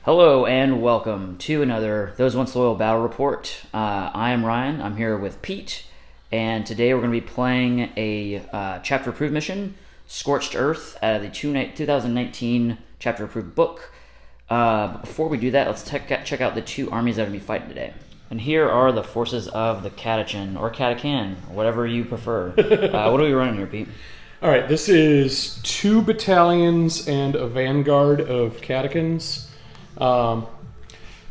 Hello and welcome to another Those Once Loyal Battle Report. I am Ryan. I'm here with Pete, and today we're going to be playing a chapter approved mission, Scorched Earth, out of the 2019 chapter approved book. But before we do that, let's check out the two armies that are going to be fighting today. And here are the forces of the Catachan, or Catachan, or whatever you prefer. What are we running here, Pete? All right, this is 2 battalions and a vanguard of Catachans.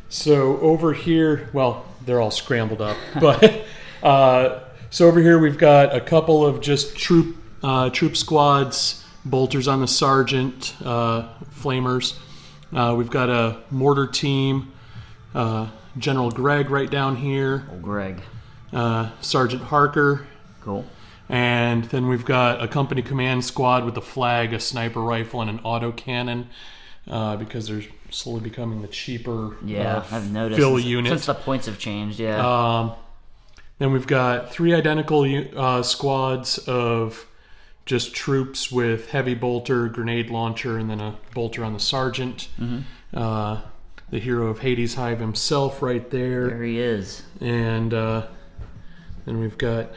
So over here, well, they're all scrambled up, but so over here we've got a couple of just troop squads, bolters on the sergeant, flamers. We've got a mortar team, General Greg right down here. Oh, Greg. Sergeant Harker. Cool. And then we've got a company command squad with a flag, a sniper rifle, and an autocannon, because they're slowly becoming the cheaper I've noticed fill unit. Since the points have changed, Then we've got 3 identical squads of just troops with heavy bolter, grenade launcher, and then a bolter on the sergeant. Mm-hmm. The hero of Hades Hive himself right there. There he is. And then we've got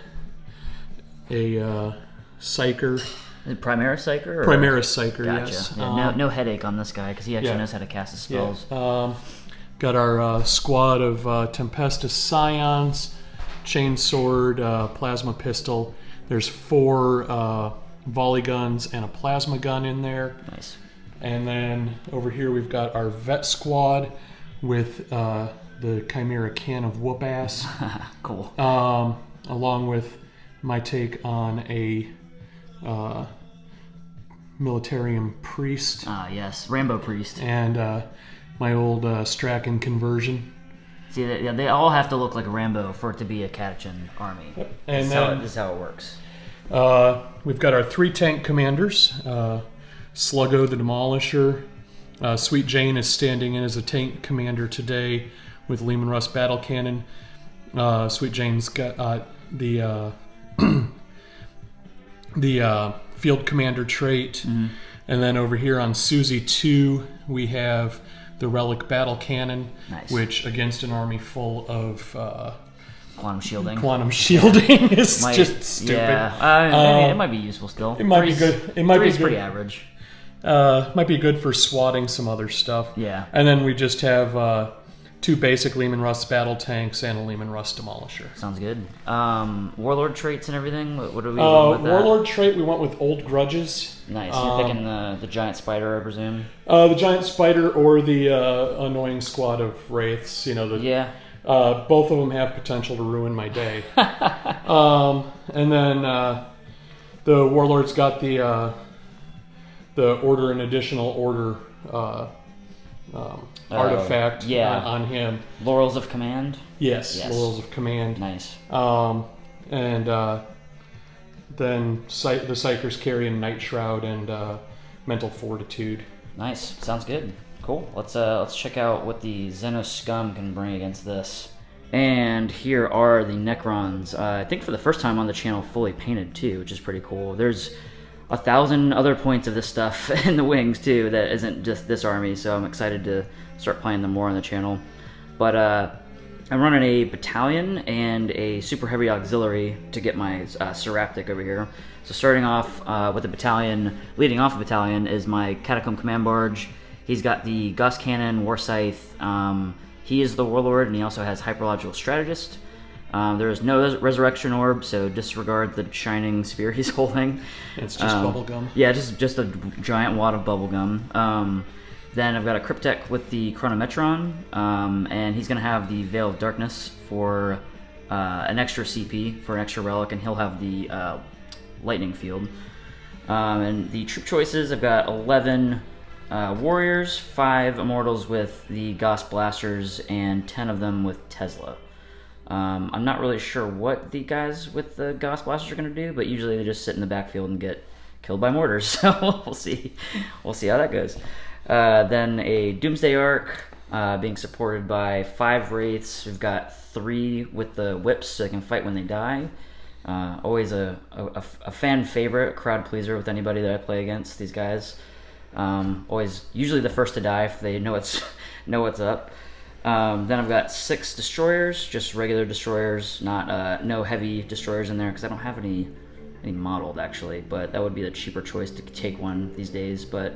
a Psyker. Primaris Psyker? Primaris Psyker, gotcha. yes. Yeah, no headache on this guy because he actually knows how to cast his spells. Yeah. Got our squad of Tempestus Scions, Chainsword, Plasma Pistol. There's 4 volley guns and a plasma gun in there. Nice. And then over here we've got our Vet Squad with the Chimera Can of Whoop-Ass. Cool. Along with my take on a Militarium Priest. Yes, Rambo Priest. And my old Strachan Conversion. See, they all have to look like Rambo for it to be a Catachan army. Yep. And this is how it works. We've got our 3 tank commanders. Sluggo the Demolisher. Sweet Jane is standing in as a tank commander today with Lehman Russ Battle Cannon. Sweet Jane's got the field commander trait. Mm-hmm. And then over here on Susie 2, we have the Relic Battle Cannon, nice. Which against an army full of Quantum Shielding. Quantum Shielding is just stupid. Yeah, it might be useful still. It might be good. It might be good. Pretty average. Might be good for swatting some other stuff. Yeah. And then we just have 2 basic Lehman Russ battle tanks and a Lehman Russ Demolisher. Sounds good. Warlord traits and everything. What do we want with that? Warlord trait, we went with Old Grudges. Nice. You're picking the giant spider, I presume. The giant spider or the annoying squad of wraiths. Both of them have potential to ruin my day. And then the warlord's got the order and additional order artifact on him. Laurels of Command? Yes. Laurels of Command. Nice. And then the Psychers carry a Night Shroud and Mental Fortitude. Nice. Sounds good. Cool. Let's check out what the Xenos scum can bring against this. And here are the Necrons. I think for the first time on the channel, fully painted too, which is pretty cool. There's 1,000 other points of this stuff in the wings too that isn't just this army, so I'm excited to start playing them more on the channel. But I'm running a battalion and a super heavy auxiliary to get my Seraptic over here. So starting off with the battalion, leading off the battalion is my Catacomb Command Barge. He's got the Gauss Cannon, War Scythe. He is the Warlord, and he also has Hyperlogical Strategist. There is no Resurrection Orb, so disregard the shining spear he's holding. It's just bubblegum. Yeah, just a giant wad of bubblegum. Then I've got a Cryptek with the Chronometron, and he's going to have the Veil of Darkness for an extra CP, for an extra relic, and he'll have the Lightning Field. And the troop choices, I've got 11 Warriors, 5 Immortals with the Gauss Blasters, and 10 of them with Tesla. I'm not really sure what the guys with the Gauss Blasters are going to do, but usually they just sit in the backfield and get killed by mortars, so we'll see. We'll see how that goes. Then a Doomsday Arc, being supported by 5 Wraiths. We've got 3 with the Whips so they can fight when they die. Always a fan favorite, crowd pleaser with anybody that I play against, these guys. Always, usually the first to die if they know what's up. Then I've got 6 destroyers, just regular destroyers, not no heavy destroyers in there because I don't have any modeled actually, but that would be the cheaper choice to take one these days. But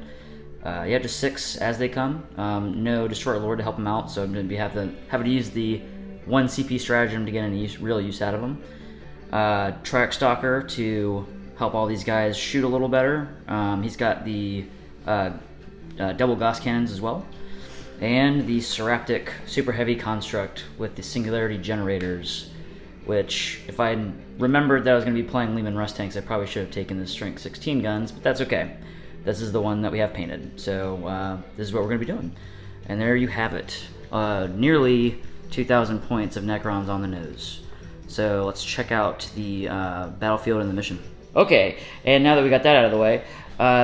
yeah, just 6 as they come. No destroyer lord to help them out, so I'm going to be having to use the 1 CP stratagem to get any real use out of them. Triarch Stalker to help all these guys shoot a little better. He's got the double Gauss cannons as well. And the Seraptic Super Heavy Construct with the Singularity Generators, which, if I remembered that I was going to be playing Lehman Russ tanks, I probably should have taken the Strength 16 guns, but that's okay. This is the one that we have painted, so this is what we're going to be doing. And there you have it. Nearly 2,000 points of Necrons on the nose. So let's check out the battlefield and the mission. Okay, and now that we got that out of the way,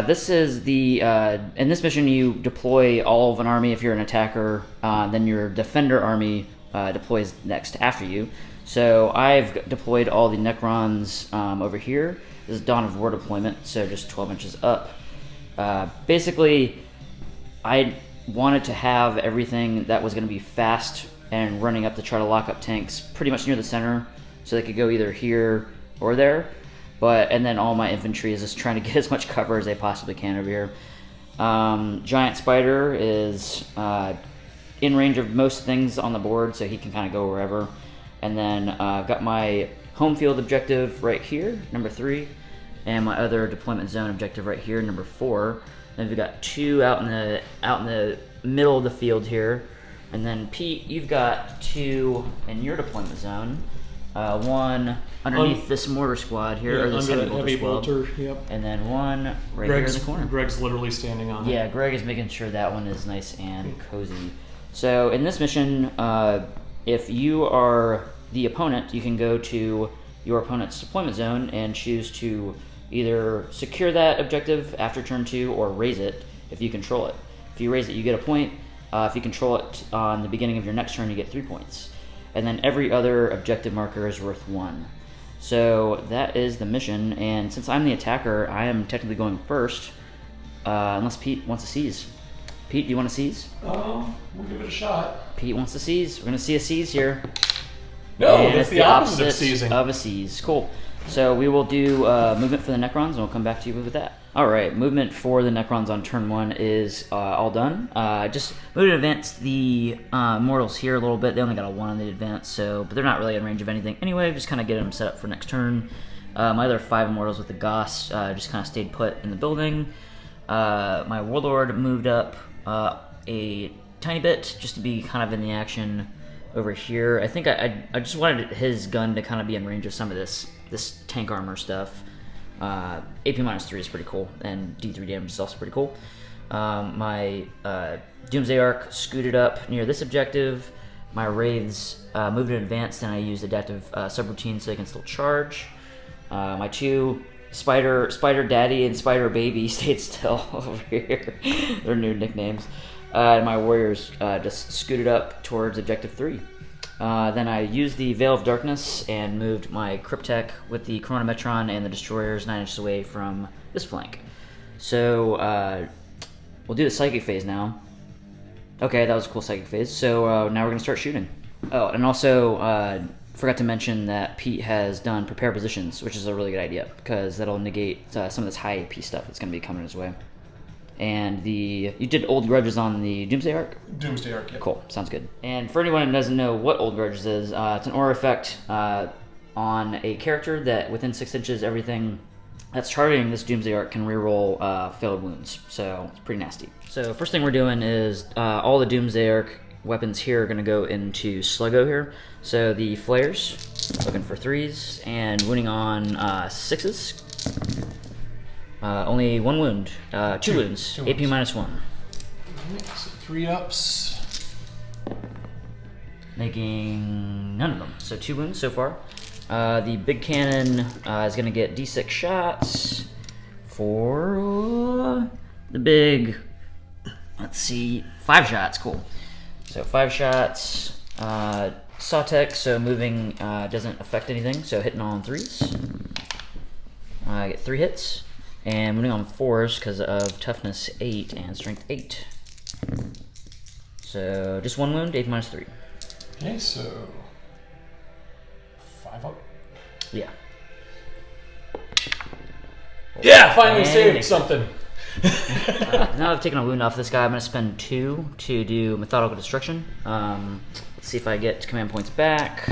this is the, in this mission you deploy all of an army if you're an attacker, then your defender army deploys next after you. So I've deployed all the Necrons over here. This is Dawn of War deployment, so just 12 inches up. Basically, I wanted to have everything that was going to be fast and running up to try to lock up tanks pretty much near the center, so they could go either here or there. And then all my infantry is just trying to get as much cover as they possibly can over here. Giant Spider is in range of most things on the board, so he can kind of go wherever. And then I've got my home field objective right here, number 3, and my other deployment zone objective right here, number 4. Then we've got 2 out in the middle of the field here. And then Pete, you've got 2 in your deployment zone. 1 underneath this mortar squad here, yeah, or this under heavy bolter, yep. And then 1 right here in the corner. Greg's literally standing on it. Yeah, Greg is making sure that one is nice and cozy. So in this mission, if you are the opponent, you can go to your opponent's deployment zone and choose to either secure that objective after turn 2 or raise it if you control it. If you raise it, you get a point. If you control it on the beginning of your next turn, you get 3 points. And then every other objective marker is worth 1. So that is the mission, and since I'm the attacker, I am technically going first, unless Pete wants to seize. Pete, do you want to seize? We'll give it a shot. Pete wants to seize. We're going to see a seize here. No, and that's the opposite of seizing. Of a seize. Cool. So we will do movement for the Necrons, and we'll come back to you with that. Alright, movement for the Necrons on turn 1 is all done. Just moved to advance the mortals here a little bit. They only got a 1 on the advance, but they're not really in range of anything anyway. Just kind of get them set up for next turn. My other 5 immortals with the Gauss just kind of stayed put in the building. My Warlord moved up a tiny bit just to be kind of in the action over here. I think I just wanted his gun to kind of be in range of some of this tank armor stuff. AP -3 is pretty cool, and D3 damage is also pretty cool. My Doomsday Ark scooted up near this objective. My Wraiths moved in advance, and I used adaptive subroutine so they can still charge. My 2 Spider Daddy and Spider Baby stayed still over here. Their new nicknames. And my Warriors just scooted up towards objective 3. Then I used the Veil of Darkness and moved my Cryptek with the Chronometron and the Destroyers 9 inches away from this flank. So we'll do the Psychic phase now. Okay, that was a cool Psychic phase. So now we're going to start shooting. Oh, and also forgot to mention that Pete has done Prepare Positions, which is a really good idea because that'll negate some of this high AP stuff that's going to be coming his way. And you did Old Grudges on the Doomsday Ark? Doomsday Ark, yeah. Cool, sounds good. And for anyone who doesn't know what Old Grudges is, it's an aura effect on a character that within 6 inches, everything that's targeting this Doomsday Ark can reroll failed wounds. So it's pretty nasty. So first thing we're doing is all the Doomsday Ark weapons here are going to go into Sluggo here. So the Flares, looking for 3s, and wounding on 6s. Only 1 wound. 2 wounds. AP -1. Right, so 3 ups. Making none of them. So 2 wounds so far. The big cannon is going to get D6 shots for the big, let's see, 5 shots. Cool. So 5 shots. Sautekh, so moving doesn't affect anything, so hitting all on 3s. I get 3 hits. And moving on 4s because of toughness 8 and strength 8. So just 1 wound, AP -3. Okay, so 5 up. Yeah. Yeah, finally And saved something. Now I've taken a wound off this guy, I'm going to spend 2 to do Methodical Destruction. Let's see if I get command points back.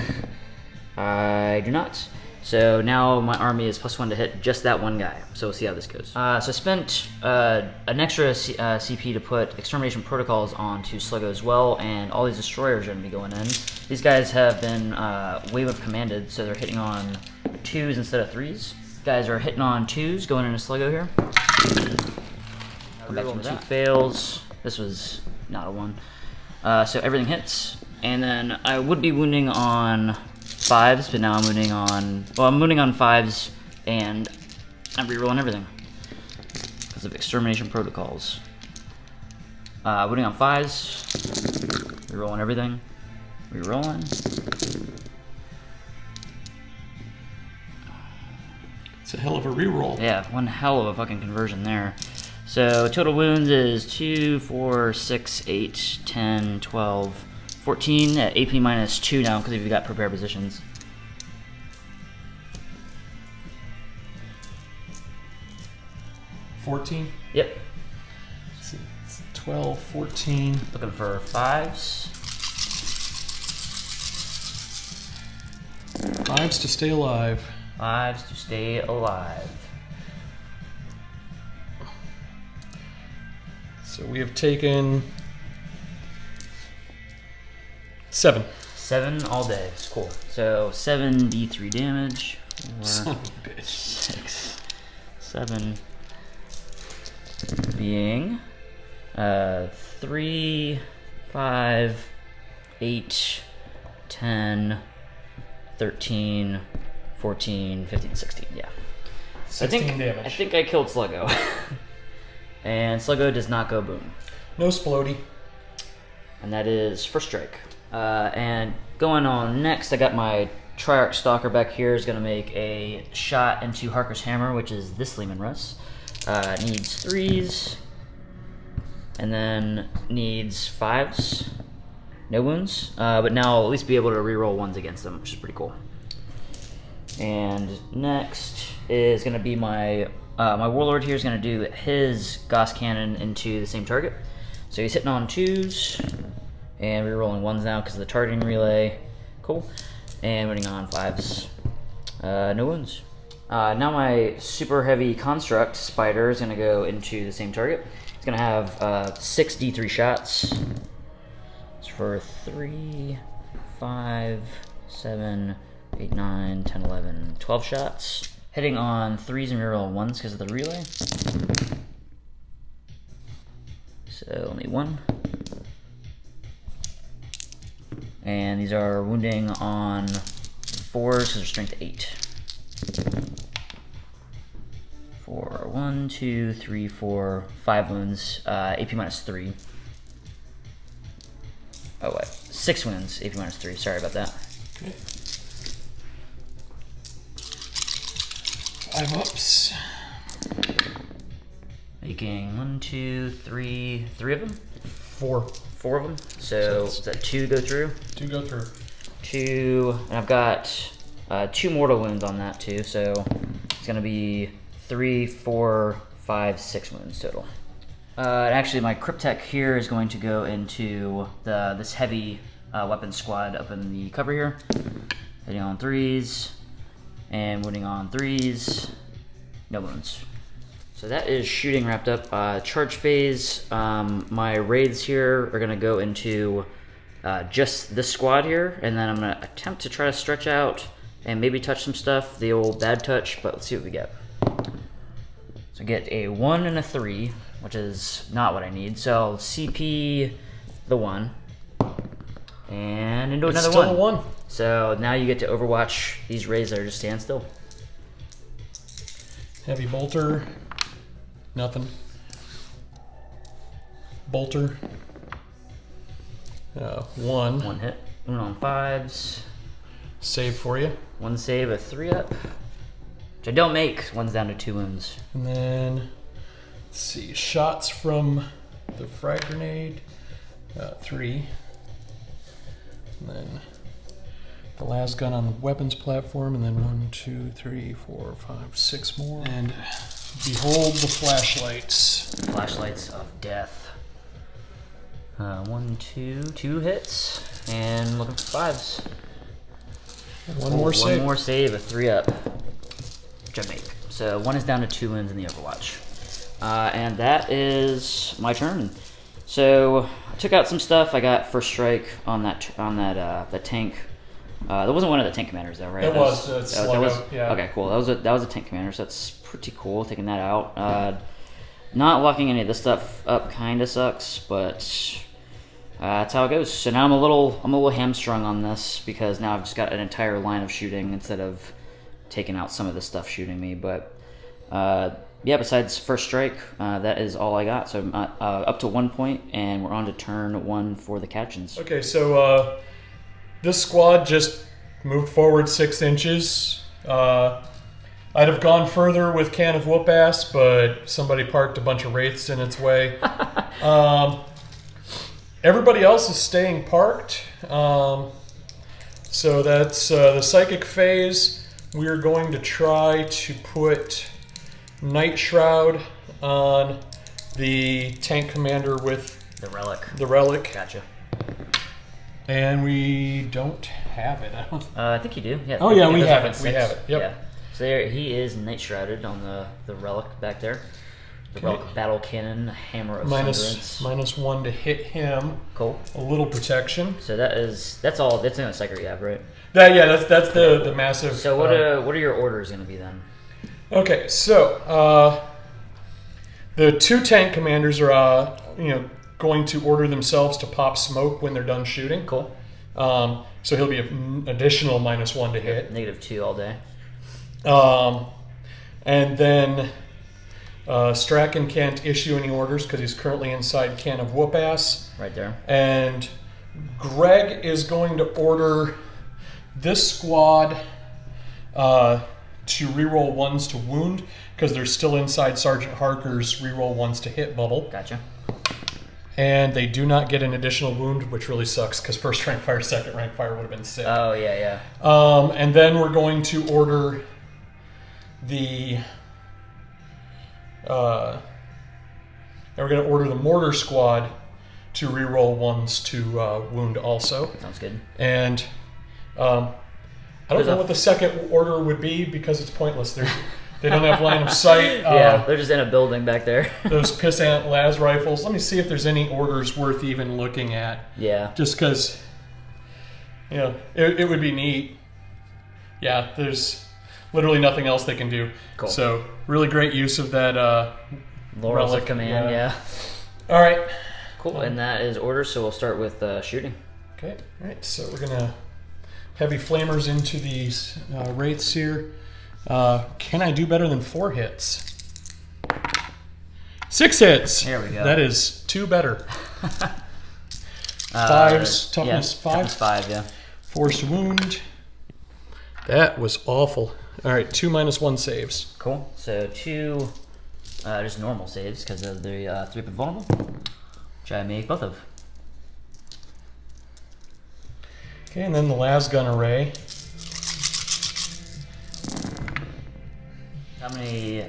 I do not. So now my army is +1 to hit just that one guy. So we'll see how this goes. So I spent an extra CP to put Extermination Protocols onto Sluggo as well, and all these destroyers are going to be going in. These guys have been wave of commanded, so they're hitting on 2s instead of 3s. Guys are hitting on 2s going into Sluggo here. Come back from 2 fails. This was not a 1. So everything hits, and then I would be wounding on 5s, but now I'm wounding on, well, I'm wounding on 5s, and I'm rerolling everything because of Extermination Protocols. Wounding on 5s, rerolling everything, rerolling. It's a hell of a reroll. Yeah, one hell of a fucking conversion there. So total wounds is 2, 4, 6, 8, 10, 12, 14 at AP -2 now because we've got prepared positions. $14. Yep. It's 12, 14. Looking for 5s. 5s to stay alive. 5s to stay alive. So we have taken 7. 7 all day. Cool. So 7 D3 damage. 4, Son of a bitch. 6, 7. Being 3, 5, 8, 10, 13, 14, 15, 16. Yeah. 16 damage. I think I killed Sluggo. And Sluggo does not go boom. No splody. And that is first strike. And going on next, I got my Triarch Stalker back here. Is going to make a shot into Harker's Hammer, which is this Lehman Russ. Needs 3s. And then needs 5s. No wounds. But now I'll at least be able to reroll 1s against them, which is pretty cool. And next is going to be my Warlord here is going to do his Gauss Cannon into the same target. So he's hitting on 2s, and we're rolling 1s now because of the targeting relay. Cool. And winning on 5s. No wounds. Now my super heavy Construct Spider is going to go into the same target. It's going to have 6 D3 shots. It's for 3, 5, 7, 8, 9, 10, 11, 12 shots. Hitting on 3s and reroll 1s because of the relay. So only 1. And these are wounding on 4s because they're strength 8. 4, 1, 2, 3, 4, 5 wounds. AP -3. Oh wait, 6 wounds. AP -3. Sorry about that. Okay. 5 ups. Making 1, 2, 3 of them? 4. 4 of them. So does that 2 go through? 2 go through. 2, and I've got 2 mortal wounds on that too, so it's gonna be 3, 4, 5, 6 wounds total. Actually, my Cryptek here is going to go into this heavy weapon squad up in the cover here. Hitting on 3s, and wounding on 3s, no wounds. So that is shooting wrapped up. Charge phase, my wraiths here are gonna go into just this squad here, and then I'm gonna attempt to try to stretch out and maybe touch some stuff, the old bad touch, but let's see what we get. So get a 1 and a 3, which is not what I need. So I'll CP the 1, and into another still 1. a 1. So now you get to overwatch these wraiths that are just stand still. Heavy bolter. Nothing. Bolter. 1. 1 hit. 1 on 5s. Save for you. 1 save, a 3 up. which I don't make. One's down to 2 wounds. And then, let's see, shots from the frag grenade, 3. And then the last gun on the weapons platform, and then 1, 2, 3, 4, 5, 6 more. And behold the flashlights. Flashlights of death. 1, 2 hits, and looking for 5s. One more save. One more save, a 3-up, which I make. So 1 is down to 2 wins in the Overwatch. And that is my turn. So I took out some stuff. I got first strike on that tank. That wasn't one of the tank commanders though, right? It was. Yeah. Okay, cool. That was a tank commander, so that's pretty cool. Taking that out. Not locking any of this stuff up kind of sucks, but that's how it goes. So now I'm a little hamstrung on this because now I've just got an entire line of shooting instead of taking out some of the stuff shooting me. But yeah, besides first strike, that is all I got. So I'm up to 1 point, and we're on to turn 1 for the Catachans. Okay, so this squad just moved forward 6 inches. I'd have gone further with Can of Whoop Ass, but somebody parked a bunch of wraiths in its way. Everybody else is staying parked. So that's the psychic phase. We're going to try to put Night Shroud on the tank commander with The relic. the relic. Gotcha. And we don't have it. I think you do. Yeah. Oh, yeah, we It have does it. We have it. Yep. Yeah. So there, he is night shrouded on the relic back there. The relic battle cannon, hammer of sunderance. -1 to hit him. Cool. A little protection. So that's all. That's in a psychic you have, right? That's the massive. So what are your orders going to be then? Okay, so the 2 tank commanders are going to order themselves to pop smoke when they're done shooting. Cool. So he'll be an additional -1 to hit. -2 all day. And then Strachan can't issue any orders because he's currently inside Can of Whoop Ass. Right there. And Greg is going to order this squad to reroll 1s to wound because they're still inside Sergeant Harker's reroll 1s to hit bubble. Gotcha. And they do not get an additional wound, which really sucks because first rank fire, second rank fire would have been sick. Oh yeah. And then we're going to order the mortar squad to reroll 1s to wound also. Sounds good. And I don't know what the second order would be because it's pointless. They don't have line of sight. Yeah, they're just in a building back there. Those pissant las rifles. Let me see if there's any orders worth even looking at. Yeah. Just because, it would be neat. Yeah, there's literally nothing else they can do. Cool. So really great use of that Laurels relic of command, yeah. All right. Cool, and that is orders, so we'll start with shooting. Okay, all right, so we're going to heavy flamers into these wraiths here. Can I do better than 4 hits? 6 hits. There we go. That is 2 better. 5s, toughness 5. Toughness 5, yeah. Forced wound. That was awful. All right, 2 -1 saves. Cool. So 2 just normal saves because of the 3-up vulnerable, which I make both of. Okay, and then the las gun array. How many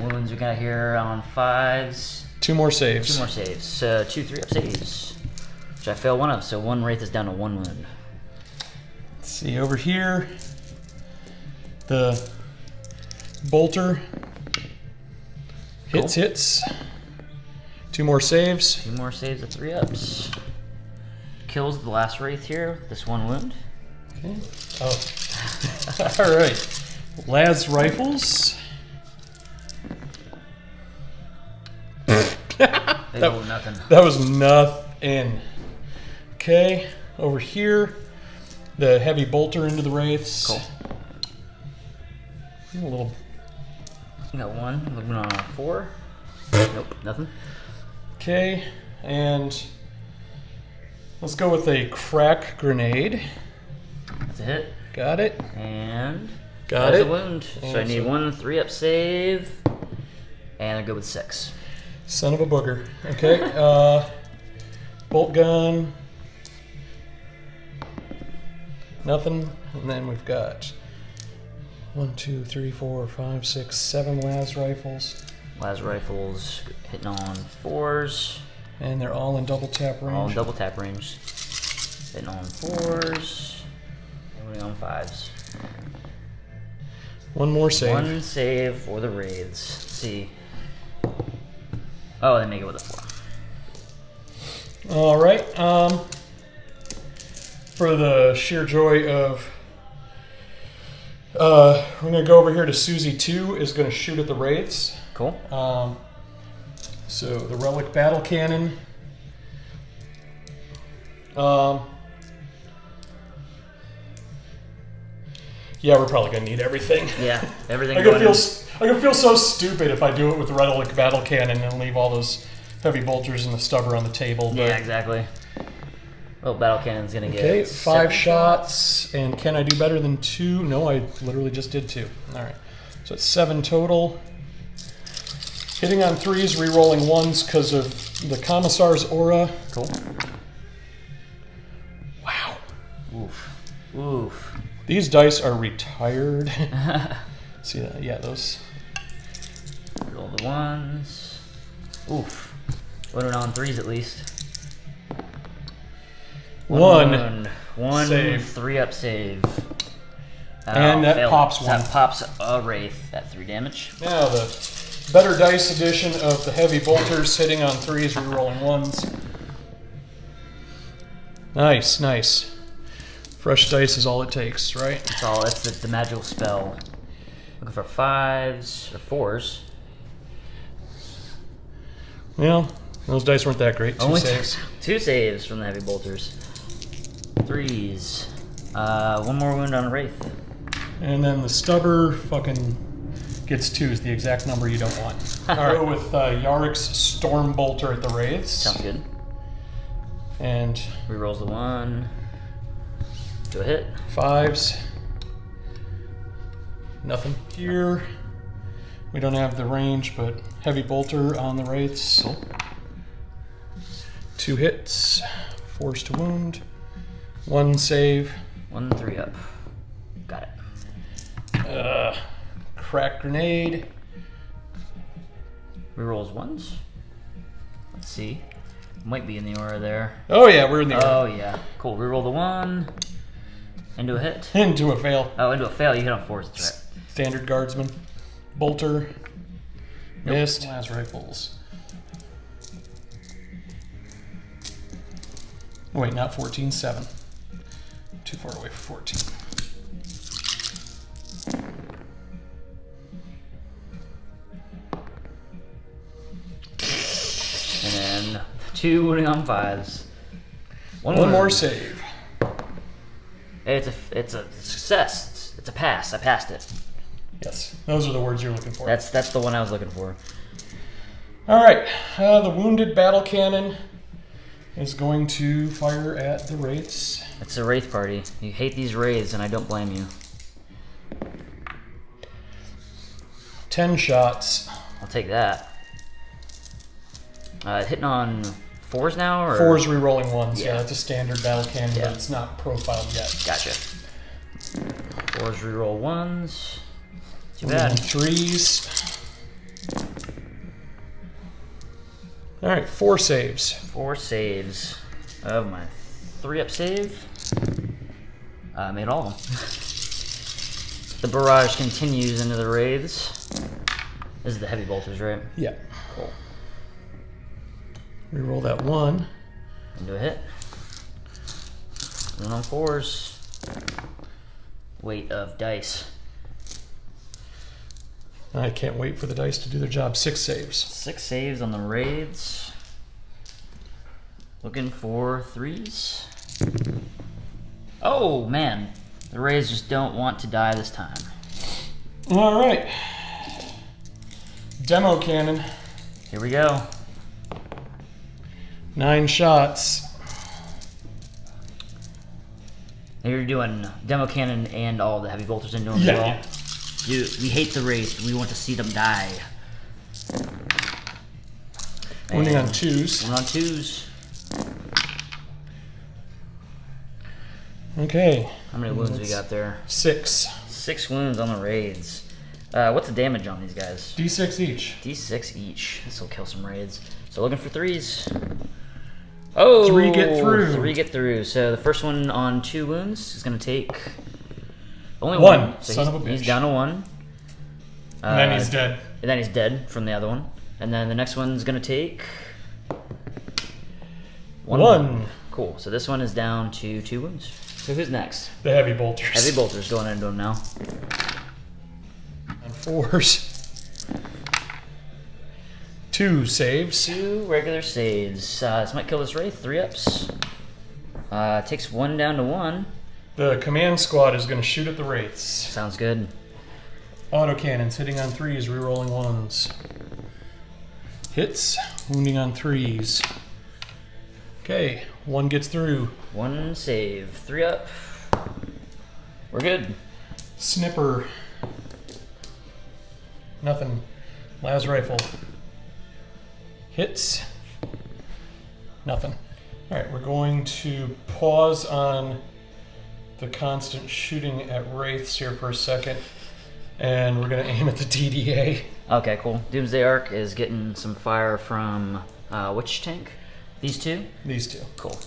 wounds we got here on 5s? 2 more saves. 2 more saves. So 2 3-up saves, which I fail 1 of. So 1 wraith is down to 1 wound. Let's see over here. The bolter hits. 2 more saves. 2 more saves of 3-ups. Kills the last wraith here. This 1 wound. Okay. Oh. All right. Las rifles. Nothing. That was nothing. Okay. Over here, the heavy bolter into the wraiths. Cool. A little. Got 1. Looking on 4. Nope, nothing. Okay, and let's go with a crack grenade. That's a hit. Got it. And Got There's it. a wound. So I And need so- 1 3-up save. And I go with 6. Son of a booger. Okay. Bolt gun. Nothing. And then we've got 1, 2, 3, 4, 5, 6, 7 las rifles. Las rifles hitting on 4s. And they're all in double tap range. All in double tap range. Hitting on 4s. Moving on 5s. One more save. 1 save for the raids. Let's see. Oh, they make it with a 4. All right. For the sheer joy of, we're gonna go over here to Susie 2 is gonna shoot at the wraiths. Cool. So the relic battle cannon. Yeah, we're probably gonna need everything. Yeah, everything I'm going gonna in. feel so stupid if I do it with the relic battle cannon and leave all those heavy bolters and the stubber on the table. But Yeah, exactly. Well, battle cannon's gonna okay, get 5 7 shots. And can I do better than 2? No, I literally just did 2. All right, so it's 7 total. Hitting on 3s, re-rolling 1s because of the Commissar's aura. Cool. Wow. Oof. Oof. These dice are retired. See that? Yeah, those. Roll the 1s. Oof. One on 3s at least. One save. save. 3-up save. And that failed. pops So one. That pops a wraith at 3 damage. Now the better dice edition of the heavy bolters, hitting on 3s, re-rolling 1s. Nice, nice. Fresh dice is all it takes, right? That's all. That's the magical spell. Looking for 5s or 4s. Well, those dice weren't that great. 2 Only saves. 2 saves from the heavy bolters. 3s. 1 more wound on a wraith. And then the stubber fucking gets 2s, the exact number you don't want. All right, go with Yarick's Storm Bolter at the wraiths. Sounds good. And Rerolls the 1. Do a hit. 5s. Nothing here. We don't have the range, but heavy bolter on the wraiths. Cool. 2 hits, 4s to wound, 1 save. 1 3-up. Got it. Crack grenade. Rerolls 1s. Let's see. Might be in the aura there. Oh yeah, we're in the Oh yeah. Cool. Reroll the 1. Into a hit. into a fail. Oh, into a fail. You hit on 4s. That's right. Standard guardsman. Bolter. Nope. Missed. Las rifles. Wait, not 14, 7. Too far away for 14. And then 2 wounding on 5s. One wound. more save. Hey, it's a success. It's a pass. I passed it. Yes, those are the words you're looking for. That's the one I was looking for. All right, the wounded battle cannon is going to fire at the wraiths. It's a wraith party. You hate these wraiths, and I don't blame you. 10 shots. I'll take that. Hitting on 4s now, or 4s re-rolling 1s. Yeah, Yeah. that's a standard battle cannon, Yeah. but it's not profiled yet. Gotcha. 4s reroll 1s. Too Only on bad. 3s. All right, 4 saves. 4 saves. Oh my 3-up save. Made all of them. The barrage continues into the wraiths. This is the heavy bolters, right? Yeah. Cool. Reroll that 1. Into a hit. 1 on 4s. Weight of dice. I can't wait for the dice to do their job. 6 saves. 6 saves on the raids. Looking for 3s. Oh man, the raids just don't want to die this time. All right. Demo cannon. Here we go. 9 shots. And you're doing demo cannon and all the heavy bolters into them as Yeah, well. yeah. Dude, we hate the Wraith. We want to see them die. Wounding on 2s. One on 2s. Okay. How many wounds we got there? 6. 6 wounds on the raids. What's the damage on these guys? D6 each. D6 each. This will kill some raids. So looking for 3s. Oh! 3 get through. 3 get through. So the first one on 2 wounds is going to take only 1. 1. So Son of a bitch. he's down to 1. And then he's dead. And then he's dead from the other one. And then the next one's going to take 1. Cool. So this one is down to 2 wounds. So who's next? The heavy bolters. Heavy bolters going into him now. On 4s. 2 saves. 2 regular saves. This might kill this wraith. 3 ups. Takes 1 down to 1. The command squad is going to shoot at the wraiths. Sounds good. Autocannons hitting on 3s, rerolling 1s. Hits, wounding on 3s. Okay, 1 gets through. 1 save. 3 up. We're good. Snipper. Nothing. Las rifle. Hits. Nothing. Alright, we're going to pause on the constant shooting at wraiths here for a second. And we're going to aim at the DDA. Okay, cool. Doomsday Arc is getting some fire from which tank? These 2? These 2. Cool.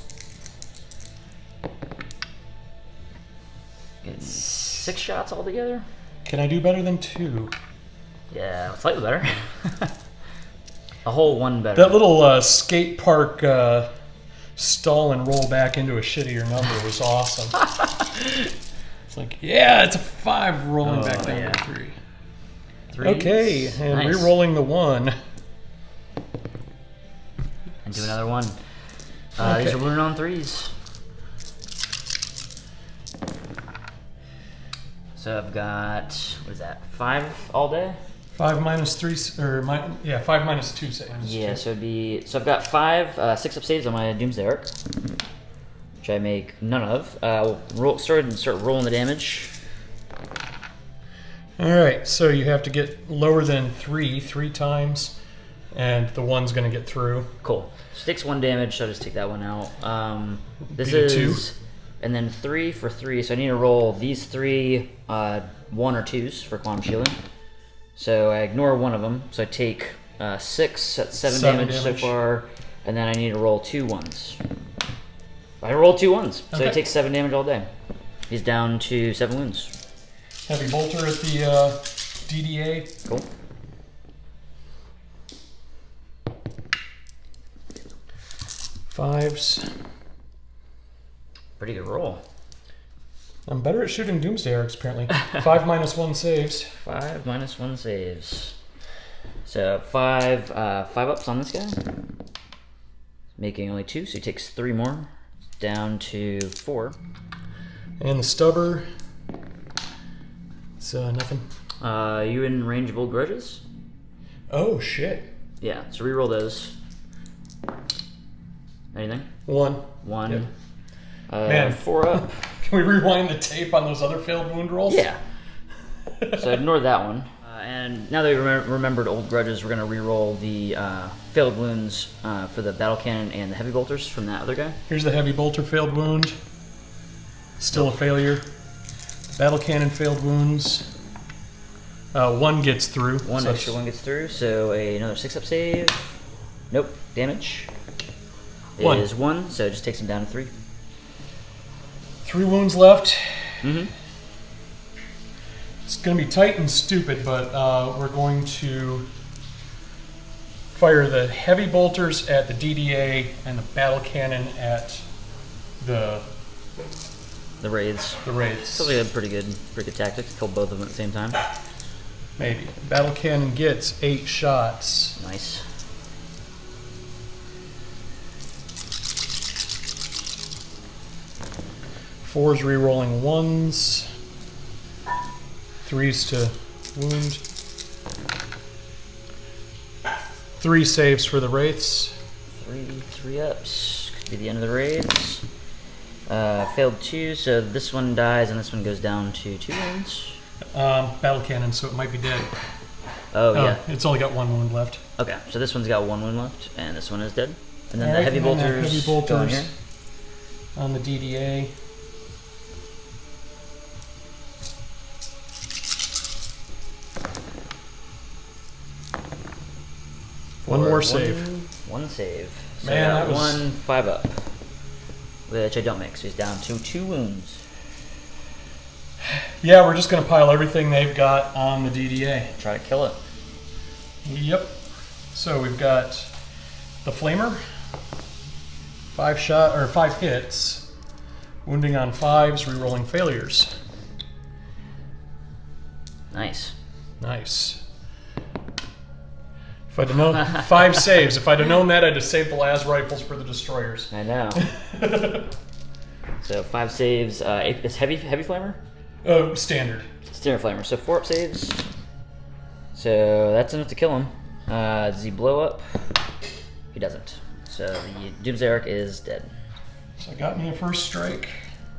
Getting 6 shots altogether? Can I do better than 2? Yeah, slightly better. A whole 1 better. That little skate park stall and roll back into a shittier number was awesome. It's like, yeah, it's a 5 rolling back down to 3. 3. Okay, and nice. re-rolling the 1. And do another 1. Okay. These are wounded on 3s. So I've got, what is that, 5 all day? 5 minus 3, or 5 minus 2 saves. Yeah, so it'd be, so I've got 5 6 up saves on my Doomsday Arc, which I make none of. We'll start rolling the damage. Alright, so you have to get lower than 3 times, and the 1's going to get through. Cool. So it takes 1 damage, so I'll just take that one out. This Beat a is 2. And then 3 for 3, so I need to roll these 3 1 or 2s for quantum shielding. So I ignore one of them, so I take 6, that's 7 damage so far, and then I need to roll 2 1s. I roll 2 1s, so Okay. it takes 7 damage all day. He's down to 7 wounds. Heavy bolter at the DDA. Cool. Fives. Pretty good roll. I'm better at shooting Doomsday Arcs, apparently. 5 minus 1 saves. 5 minus 1 saves. So 5 ups on this guy. Making only 2, so he takes 3 more. Down to 4. And the stubber. It's nothing. You in range of old grudges? Oh, shit. Yeah, so reroll those. Anything? 1. 1. Yep. Man. 4 up. Can we rewind the tape on those other failed wound rolls? Yeah. So ignore that one. And now that we remembered old grudges, we're going to reroll the failed wounds for the battle cannon and the heavy bolters from that other guy. Here's the heavy bolter failed wound. Still a failure. Battle cannon failed wounds. 1 gets through. One so extra 1 gets through, so another 6 up save. Nope, damage. 1. Is 1, so it just takes him down to 3. 3 wounds left. Mm-hmm. It's going to be tight and stupid, but we're going to fire the heavy bolters at the DDA and the battle cannon at the raids. wraiths. So we had pretty good tactics. Kill both of them at the same time. Maybe. Battle cannon gets 8 shots. Nice. Fours re-rolling 1s. 3s to wound. 3 saves for the wraiths. 3 ups. Could be the end of the raids. Failed 2, so this one dies and this one goes down to 2 wounds. Battle cannon, so it might be dead. Oh, yeah. It's only got 1 wound left. Okay, so this one's got 1 wound left, and this one is dead. And then All the right, heavy and then the bolters, heavy bolters go in here. on the DDA. One more save. One save. So Man, I that got was... 1 5 up, which I don't make, so he's down to 2 wounds. Yeah, we're just going to pile everything they've got on the DDA. Try to kill it. Yep. So we've got the Flamer. 5 hits. Wounding on 5s, rerolling failures. Nice. Nice. If I'd have known 5 saves. If I'd have known that, I'd have saved the las rifles for the destroyers. I know. So 5 saves. It's heavy flamer? Standard. Standard flamer. So 4 up saves. So that's enough to kill him. Does he blow up? He doesn't. So the Doomsday Arc is dead. So I got me a first strike.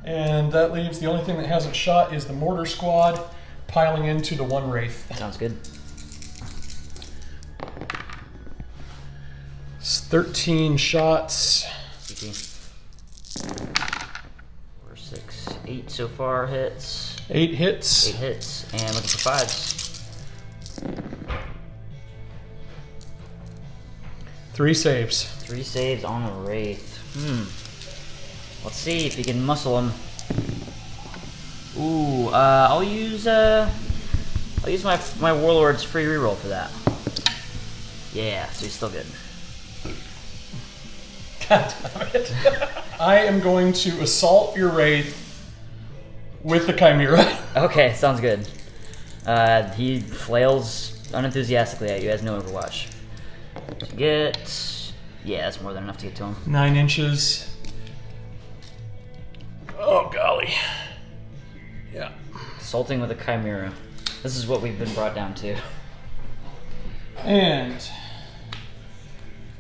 And that leaves the only thing that hasn't shot is the mortar squad piling into the 1 wraith. Sounds good. It's 13 shots. CT. 4, 6, 8 so far hits. 8 hits. 8 hits. And looking for 5s. 3 saves. 3 saves on a wraith. Let's see if you can muscle him. Ooh, I'll use my warlord's free reroll for that. Yeah, so he's still good. God damn it. I am going to assault your wraith with the Chimera. Okay, sounds good. He flails unenthusiastically at you. Has no Overwatch. To get... Yeah, that's more than enough to get to him. 9 inches. Oh, golly. Yeah. Assaulting with a Chimera. This is what we've been brought down to. And,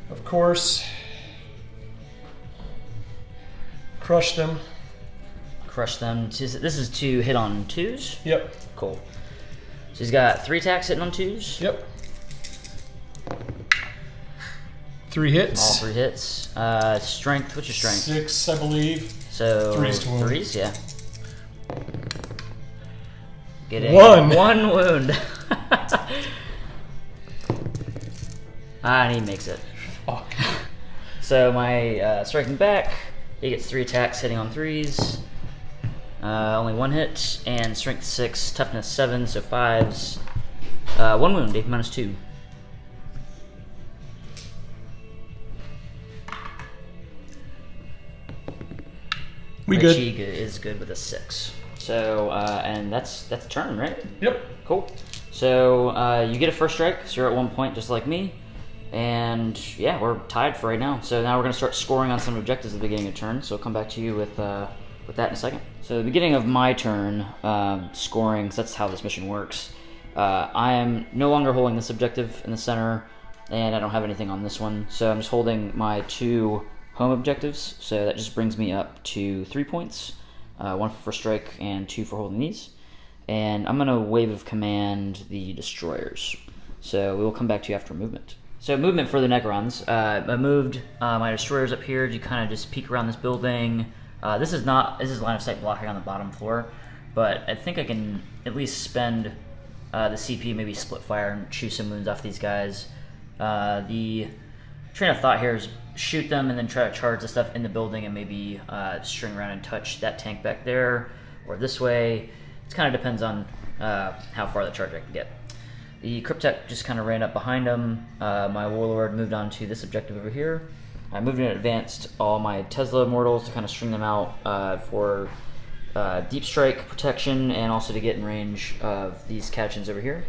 of course, crush them. Crush them. This is to hit on 2s? Yep. Cool. So he's got 3 attacks hitting on 2s? Yep. 3 hits. All 3 hits. Strength, what's your strength? 6, I believe. So 3s to wound. 3s, yeah. Getting 1. 1 wound. And he makes it. Fuck. So my striking back, he gets 3 attacks hitting on 3s. Only 1 hit, and strength 6, toughness 7, so 5s. 1 wound, minus 2. We good. Chi is good with a 6. So, and that's a turn, right? Yep. Cool. So you get a first strike, so you're at 1 point just like me. And yeah, we're tied for right now. So now we're going to start scoring on some objectives at the beginning of turn. So I'll come back to you with that in a second. So the beginning of my turn, scoring, 'cause that's how this mission works. I am no longer holding this objective in the center, and I don't have anything on this one. So I'm just holding my 2 home objectives. So that just brings me up to 3 points. 1 for first strike and 2 for holding these. And I'm going to wave of command the destroyers. So we will come back to you after movement. So movement for the Necrons. I moved my destroyers up here to kind of just peek around this building. This is line of sight blocking on the bottom floor, but I think I can at least spend the CP, maybe split fire and shoot some wounds off these guys. The train of thought here is shoot them and then try to charge the stuff in the building and maybe string around and touch that tank back there or this way. It kind of depends on how far the charge I can get. The Cryptek just kind of ran up behind him. My Warlord moved on to this objective over here. I moved in and advanced all my Tesla mortals to kind of string them out for deep strike protection and also to get in range of these Catachans over here.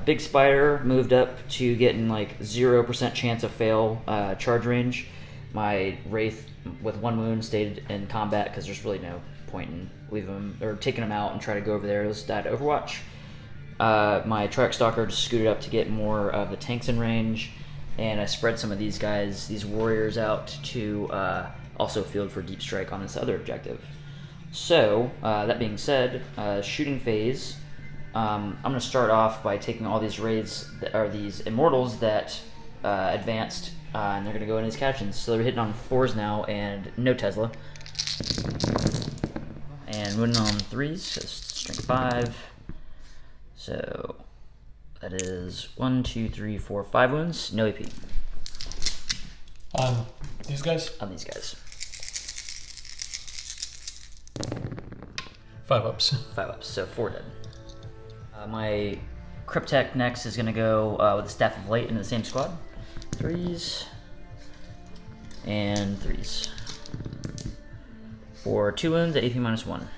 Big Spider moved up to get in like 0% chance of fail charge range. My Wraith with 1 wound stayed in combat because there's really no point in leaving him or taking him out and try to go over there. Those died to Overwatch. My Trike Stalker just scooted up to get more of the tanks in range, and I spread some of these guys, these warriors, out to also field for deep strike on this other objective. So, that being said, shooting phase, I'm going to start off by taking all these raids, these immortals that advanced, and they're going to go into these Catachans. So they're hitting on 4s now, and no Tesla. And winning on 3s, so strength 5. So that is 1, 2, 3, 4, 5 wounds, no AP. On these guys? On these guys. 5 ups. 5 ups, so 4 dead. My Cryptek next is going to go with the Staff of Light in the same squad. 3s and 3s. For 2 wounds at AP -1.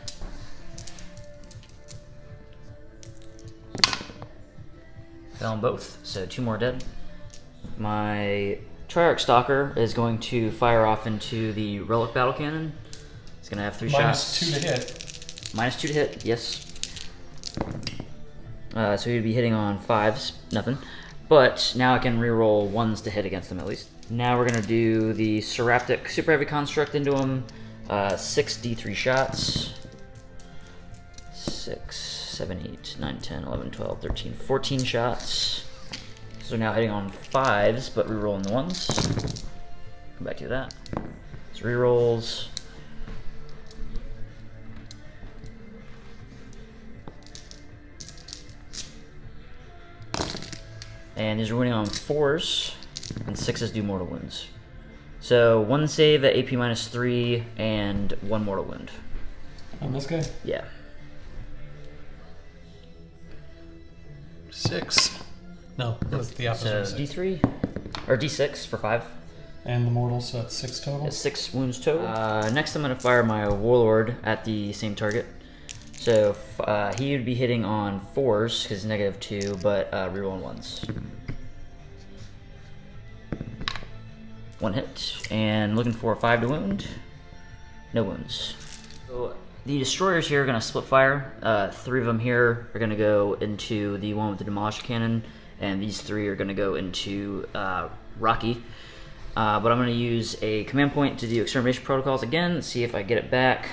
Fell on both, so 2 more dead. My Triarch Stalker is going to fire off into the Relic Battle Cannon. It's going to have 3 shots. -2 to hit. -2 to hit, yes. So he'd be hitting on 5s, nothing. But now I can reroll 1s to hit against them at least. Now we're going to do the Seraptic Super Heavy Construct into him. 6 D3 shots. 6, 7, 8, 9, 10, 11, 12, 13, 14 shots. So now hitting on 5s, but rerolling the 1s. Come back to that. So rerolls. And these are winning on 4s, and 6s do mortal wounds. So 1 save at AP -3, and 1 mortal wound. On this guy? Yeah. 6. No, that's the opposite. So D3, or D6 for 5. And the mortal, so that's 6 total? Yeah, 6 wounds total. Next I'm going to fire my Warlord at the same target. So he would be hitting on 4s, because -2, but rerolling 1s. 1 hit, and looking for 5 to wound. No wounds. So the destroyers here are going to split fire. 3 of them here are going to go into the one with the Demolish Cannon, and these 3 are going to go into Rocky. But I'm going to use a command point to do extermination protocols again, see if I get it back.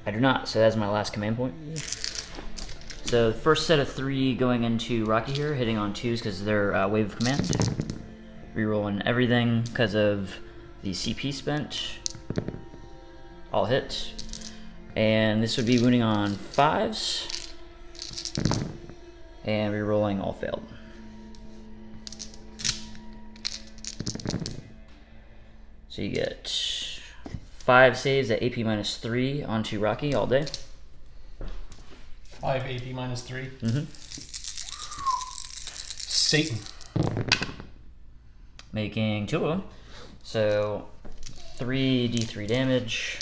I do not, so that's my last command point. So the first set of 3 going into Rocky here, hitting on 2s because they're wave of command. Rerolling everything because of the CP spent. All hit. And this would be wounding on 5s. And rerolling all failed. So you get 5 saves at AP -3 onto Rocky all day. 5 AP -3? Mm-hmm. Satan. Making 2 of them. So 3 D3 damage.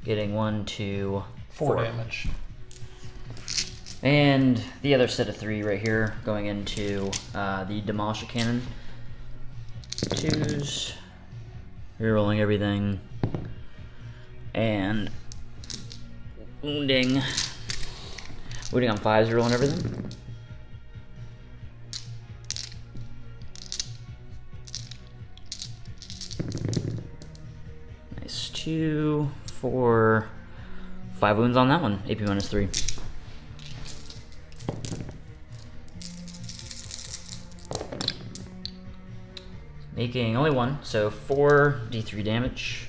Getting 1, 2, 4 damage. And the other set of 3 right here going into the Demolisher Cannon. 2s. Rerolling everything. And wounding. Wounding on 5s, rerolling everything. Nice. 2, 4, 5 wounds on that one. AP -3. Making only 1, so 4 D3 damage.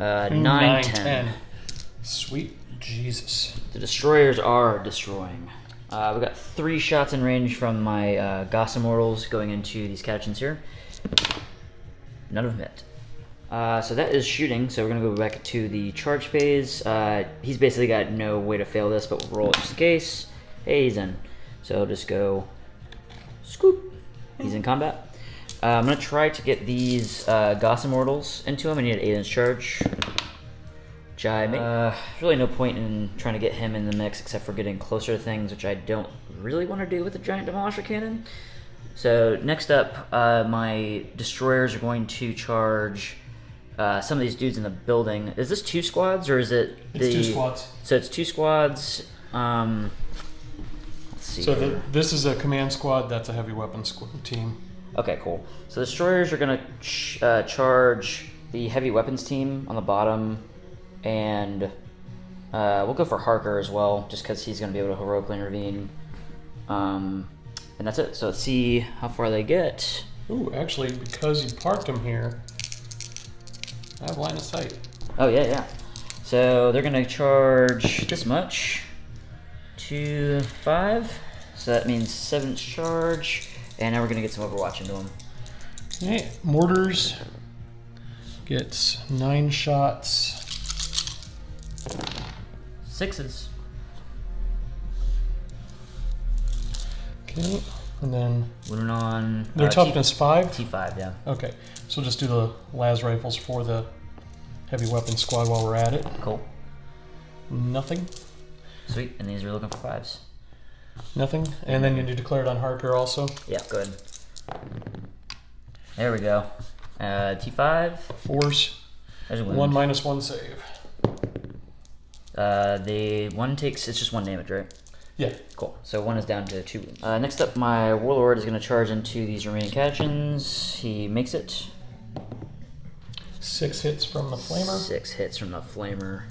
9, 10. Sweet Jesus. The destroyers are destroying. We've got 3 shots in range from my Goss Immortals going into these Catachans here. None of them hit. So that is shooting, so we're going to go back to the charge phase. He's basically got no way to fail this, but we'll roll it just in case. Hey, he's in. So I'll just go scoop. He's in combat. I'm going to try to get these Goss Immortals into him. I need an 8-inch charge. Which I make. There's really no point in trying to get him in the mix except for getting closer to things, which I don't really want to do with the Giant Demolisher Cannon. So next up, my destroyers are going to charge some of these dudes in the building. Is this 2 squads or is it It's 2 squads. So it's 2 squads. Let's see. So this is a command squad. That's a heavy weapon team. Okay, cool. So the destroyers are going to charge the heavy weapons team on the bottom, and we'll go for Harker as well, just because he's going to be able to heroically intervene. And that's it. So let's see how far they get. Ooh, actually, because you parked them here, I have line of sight. Oh, yeah. So they're going to charge this much. 2, 5. So that means 7 charge. And now we're going to get some Overwatch into them. Okay, mortars gets 9 shots. 6s. Okay, and then Moving on. their toughness 5? T5, yeah. Okay, so we'll just do the las rifles for the heavy weapons squad while we're at it. Cool. Nothing. Sweet, and these are looking for 5s. Nothing. And then you declared on Harker also. Yeah, good. There we go. T5. 4s. There's a 1 minus 1 save. The 1 takes, it's just 1 damage, right? Yeah. Cool. So 1 is down to 2 wounds. Next up, my Warlord is going to charge into these remaining Catachans. He makes it. 6 hits from the flamer. 6 hits from the Flamer.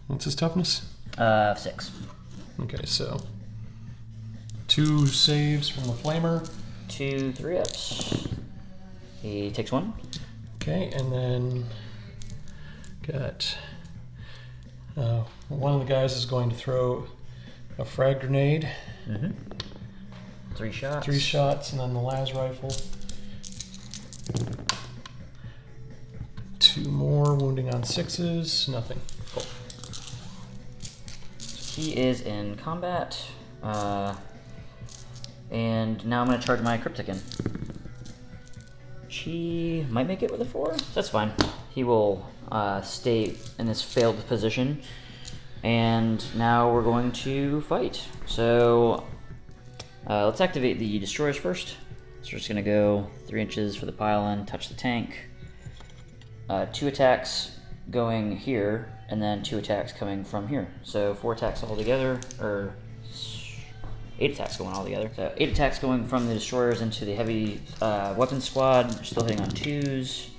What's his toughness? 6. Okay, so 2 saves from the flamer. 2 3-ups. He takes 1. Okay, and then got one of the guys is going to throw a frag grenade. 3 shots. 3 shots, and then the las rifle. 2 more, wounding on 6s, nothing. Cool. He is in combat. And now I'm going to charge my Cryptic in. He might make it with a 4. That's fine. He will stay in this failed position. And now we're going to fight. So let's activate the destroyers first. So we're just going to go 3 inches for the pylon, touch the tank. 2 attacks going here, and then 2 attacks coming from here. So 4 attacks all together, or 8 attacks going all together. So 8 attacks going from the destroyers into the heavy weapons squad. Still hitting on 2s.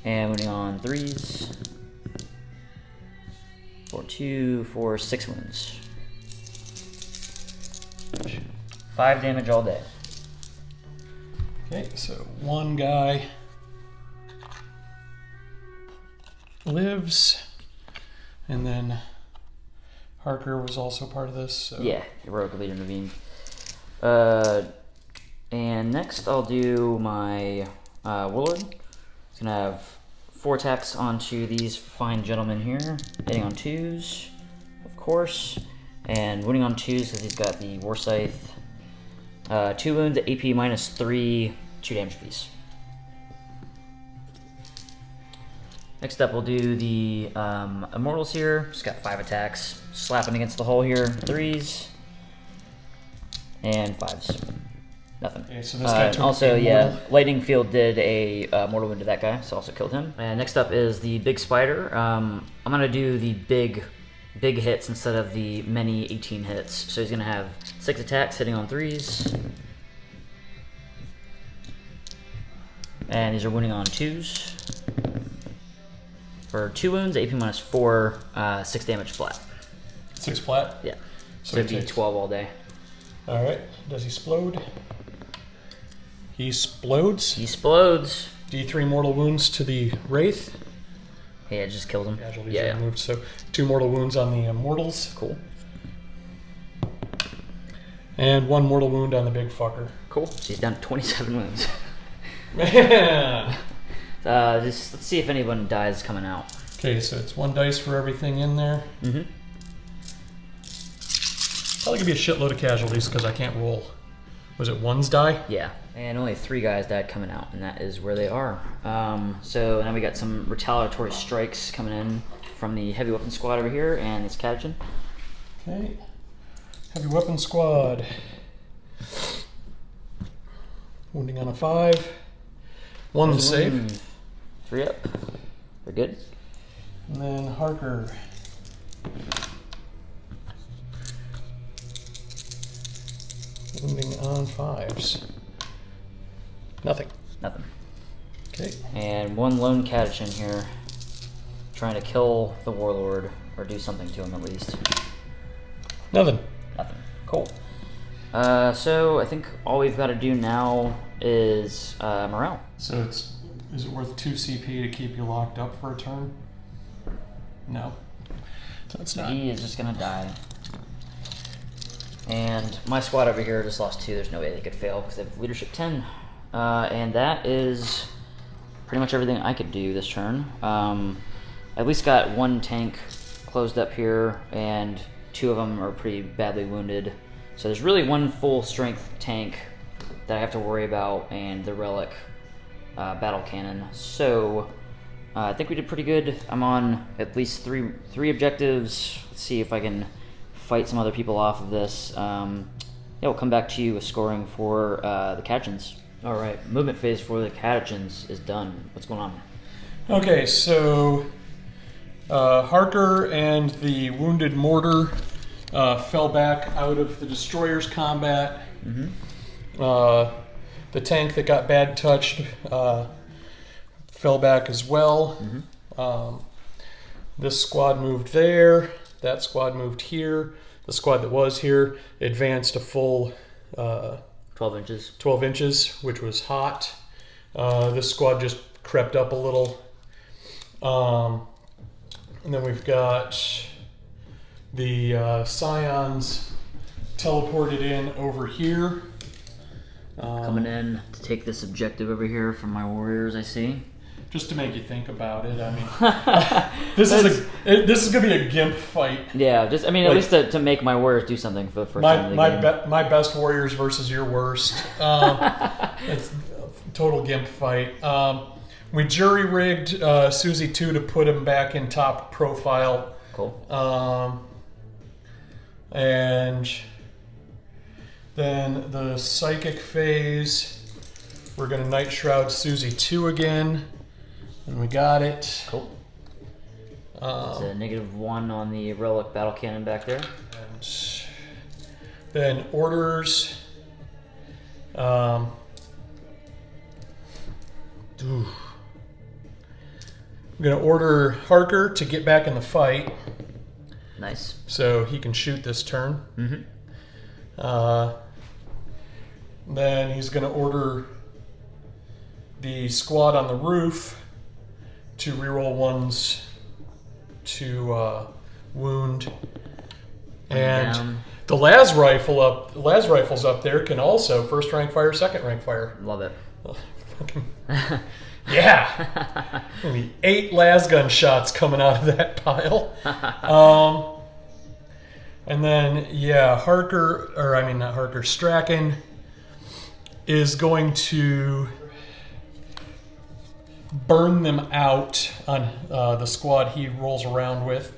And moving on 3s. For 2, for 6 wounds. 5 damage all day. Okay, so 1 guy lives, and then Harker was also part of this. So. Yeah, heroically intervened. And next I'll do my Warlord. It's gonna have 4 attacks onto these fine gentlemen here, hitting on 2s, of course, and wounding on 2s because he's got the War Scythe. 2 wounds at AP minus 3, 2 damage apiece. Next up, we'll do the Immortals here. Just got 5 attacks. Slapping against the hull here. 3s. And 5s. Nothing. Okay, so this guy took also, a yeah, mortal. Lightning Field did a mortal wound to that guy, so also killed him. And next up is the Big Spider. I'm going to do the big hits instead of the many 18 hits. So he's going to have 6 attacks hitting on 3s. And these are wounding on 2s. For 2 wounds, AP minus 4, 6 damage flat. 6 flat? Yeah. So So it'd be 12 all day. Alright, does he explode? He explodes. He explodes. D3 mortal wounds to the Wraith. Yeah, it just killed him. Casualties Yeah, are removed, so 2 mortal wounds on the Immortals. Cool. And 1 mortal wound on the big fucker. Cool. So he's down to 27 wounds. Man! Just let's see if anyone dies coming out. Okay, so it's 1 dice for everything in there. Mm-hmm. Probably gonna be a shitload of casualties because I can't roll. Was it 1s die? Yeah. And only 3 guys died coming out, and that is where they are. So now we got some retaliatory strikes coming in from the heavy weapon squad over here and this Catachan. Okay. Heavy weapon squad. Wounding on a 5. 1 to save. 3 up. We're good. And then Harker. Wounding on 5s. Nothing. Nothing. Okay. And one lone Catachan here, trying to kill the Warlord, or do something to him at least. Nothing. Nothing. Cool. So I think all we've got to do now is morale. So is it worth 2 CP to keep you locked up for a turn? No. So it's not. He is just gonna die. And my squad over here just lost 2. There's no way they could fail because they have leadership 10. And that is pretty much everything I could do this turn. I at least got 1 tank closed up here, and 2 of them are pretty badly wounded. So there's really 1 full strength tank that I have to worry about, and the relic battle cannon. So I think we did pretty good. I'm on at least three objectives. Let's see if I can fight some other people off of this. Yeah, we'll come back to you with scoring for the Catachans. All right, movement phase for the Catachans is done. What's going on? Okay, so Harker and the Wounded Mortar fell back out of the Destroyer's combat. Mm-hmm. The tank that got bad touched fell back as well. Mm-hmm. This squad moved there. That squad moved here. The squad that was here advanced a full 12 inches. 12 inches, which was hot. This squad just crept up a little. And then we've got the Scions teleported in over here. Coming in to take this objective over here from my warriors, I see. Just to make you think about it, I mean, this is gonna be a gimp fight. Yeah, just at least to make my warriors do something for the first time. My best warriors versus your worst. It's a total gimp fight. We jury rigged Susie 2 to put him back in top profile. Cool. And then the psychic phase, we're going to Night Shroud Susie 2 again. And we got it. Cool. It's a -1 on the relic battle cannon back there. And then orders. I'm going to order Harker to get back in the fight. Nice. So he can shoot this turn. Mm-hmm. Then he's going to order the squad on the roof to reroll 1s to wound. And the las rifles up there can also first rank fire, second rank fire. Love it. Yeah. Gonna be 8 las gun shots coming out of that pile. And then Strachan is going to burn them out on the squad he rolls around with.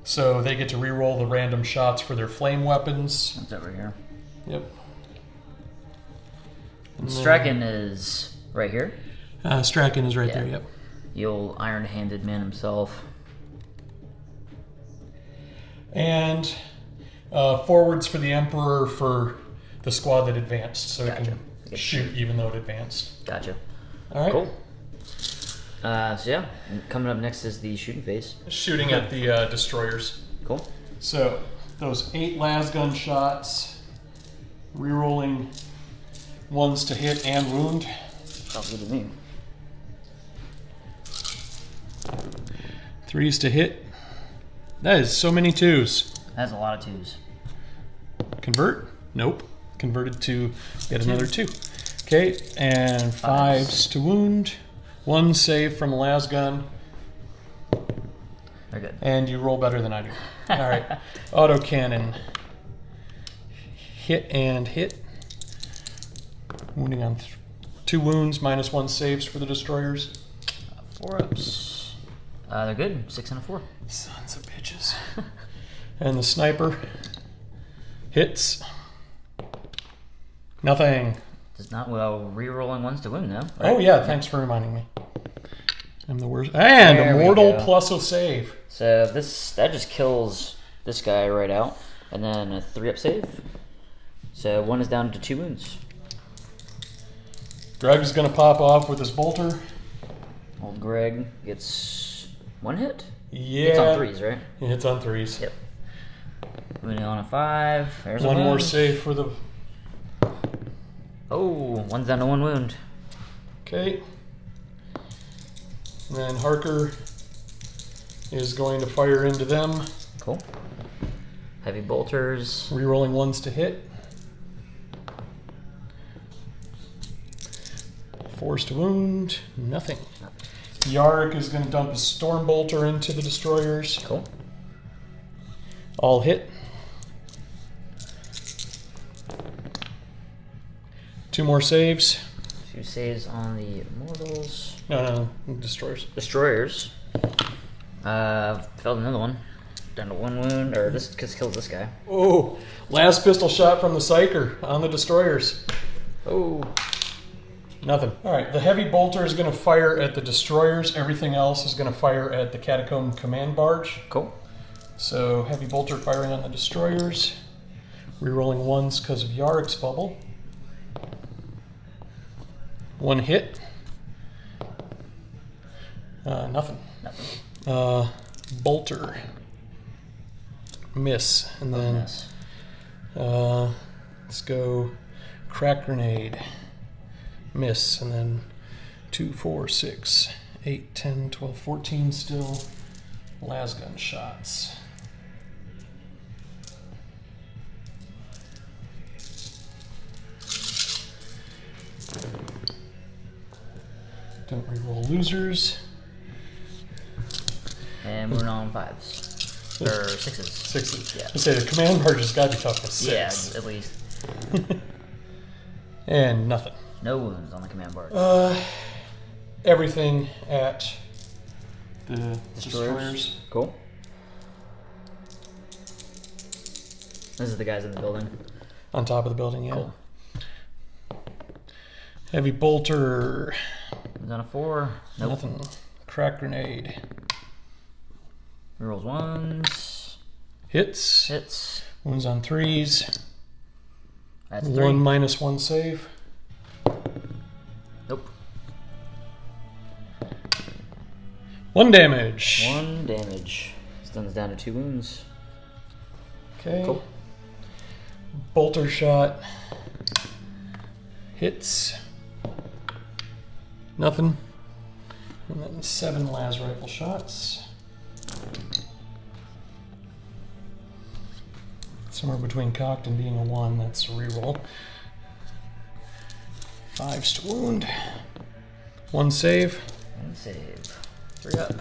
So they get to re-roll the random shots for their flame weapons. That's over here. Yep. And Strachan is right here. Strachan is right there, yep. The old iron-handed man himself. And forwards for the Emperor for the squad that advanced, so it can shoot even though it advanced. Gotcha. All right. Cool. So yeah, coming up next is the shooting phase. Shooting at the destroyers. Cool. So those 8 las gun shots, rerolling 1s to hit and wound. Sounds good to me. 3s to hit. That is so many 2s. That's a lot of 2s. Convert? Nope. Converted to yet another 2. Okay, and 5s to wound. 1 save from a las gun. Very good. And you roll better than I do. All right. Autocannon. Hit and hit. Wounding on 2 wounds, -1 saves for the destroyers. 4 ups. They're good. 6 and a 4. Sons of bitches. And the sniper hits. Nothing. Does not re-rolling 1s to wound though. Right? Oh yeah, thanks for reminding me. I'm the worst. And there a mortal plus a save. So that just kills this guy right out, and then a 3-up save. So 1 is down to 2 wounds. Greg's gonna pop off with his bolter. Old Greg gets 1 hit? Yeah. It's on 3s, right? He hits on 3s. Yep. Wounding on a 5. There's One a more wound. save for the... Oh, 1's down to 1 wound. Okay. And then Harker is going to fire into them. Cool. Heavy bolters. Rerolling 1s to hit. 4s to wound. Nothing. Yarick is going to dump a storm bolter into the destroyers. Cool. All hit. 2 more saves. 2 saves on the mortals. No, destroyers. Destroyers. Failed another one. Down to 1 wound, or this just kills this guy. Oh, last pistol shot from the Psyker on the destroyers. Oh. Nothing. All right, the heavy bolter is going to fire at the destroyers. Everything else is going to fire at the catacomb command barge. Cool. So heavy bolter firing on the destroyers. Rerolling 1s because of Yarick's bubble. 1 hit. Nothing. Bolter. Miss. And then Miss. let's go crack grenade. Miss. And then 2, 4, 6, 8, 10, 12, 14 still. Lasgun shots. Don't reroll losers. And we're on 5s. Or 6s. 6s. Yeah. I say the command barge has got to be tough with 6. Yeah, at least. And nothing. No wounds on the command barge. Everything at the destroyers. Cool. This is the guys in the building. On top of the building, yeah. Cool. Heavy bolter. He's on a 4. Nope. Nothing. Crack grenade. Rerolls 1s. Hits. Hits. Wounds on 3s. That's 3. 1 minus 1 save. Nope. 1 damage. 1 damage. Stuns down to 2 wounds. Okay. Cool. Bolter shot. Hits. Nothing. And then 7 las rifle shots. Somewhere between cocked and being a 1, that's a reroll. 5s to wound. 1 save. 1 save. 3 up.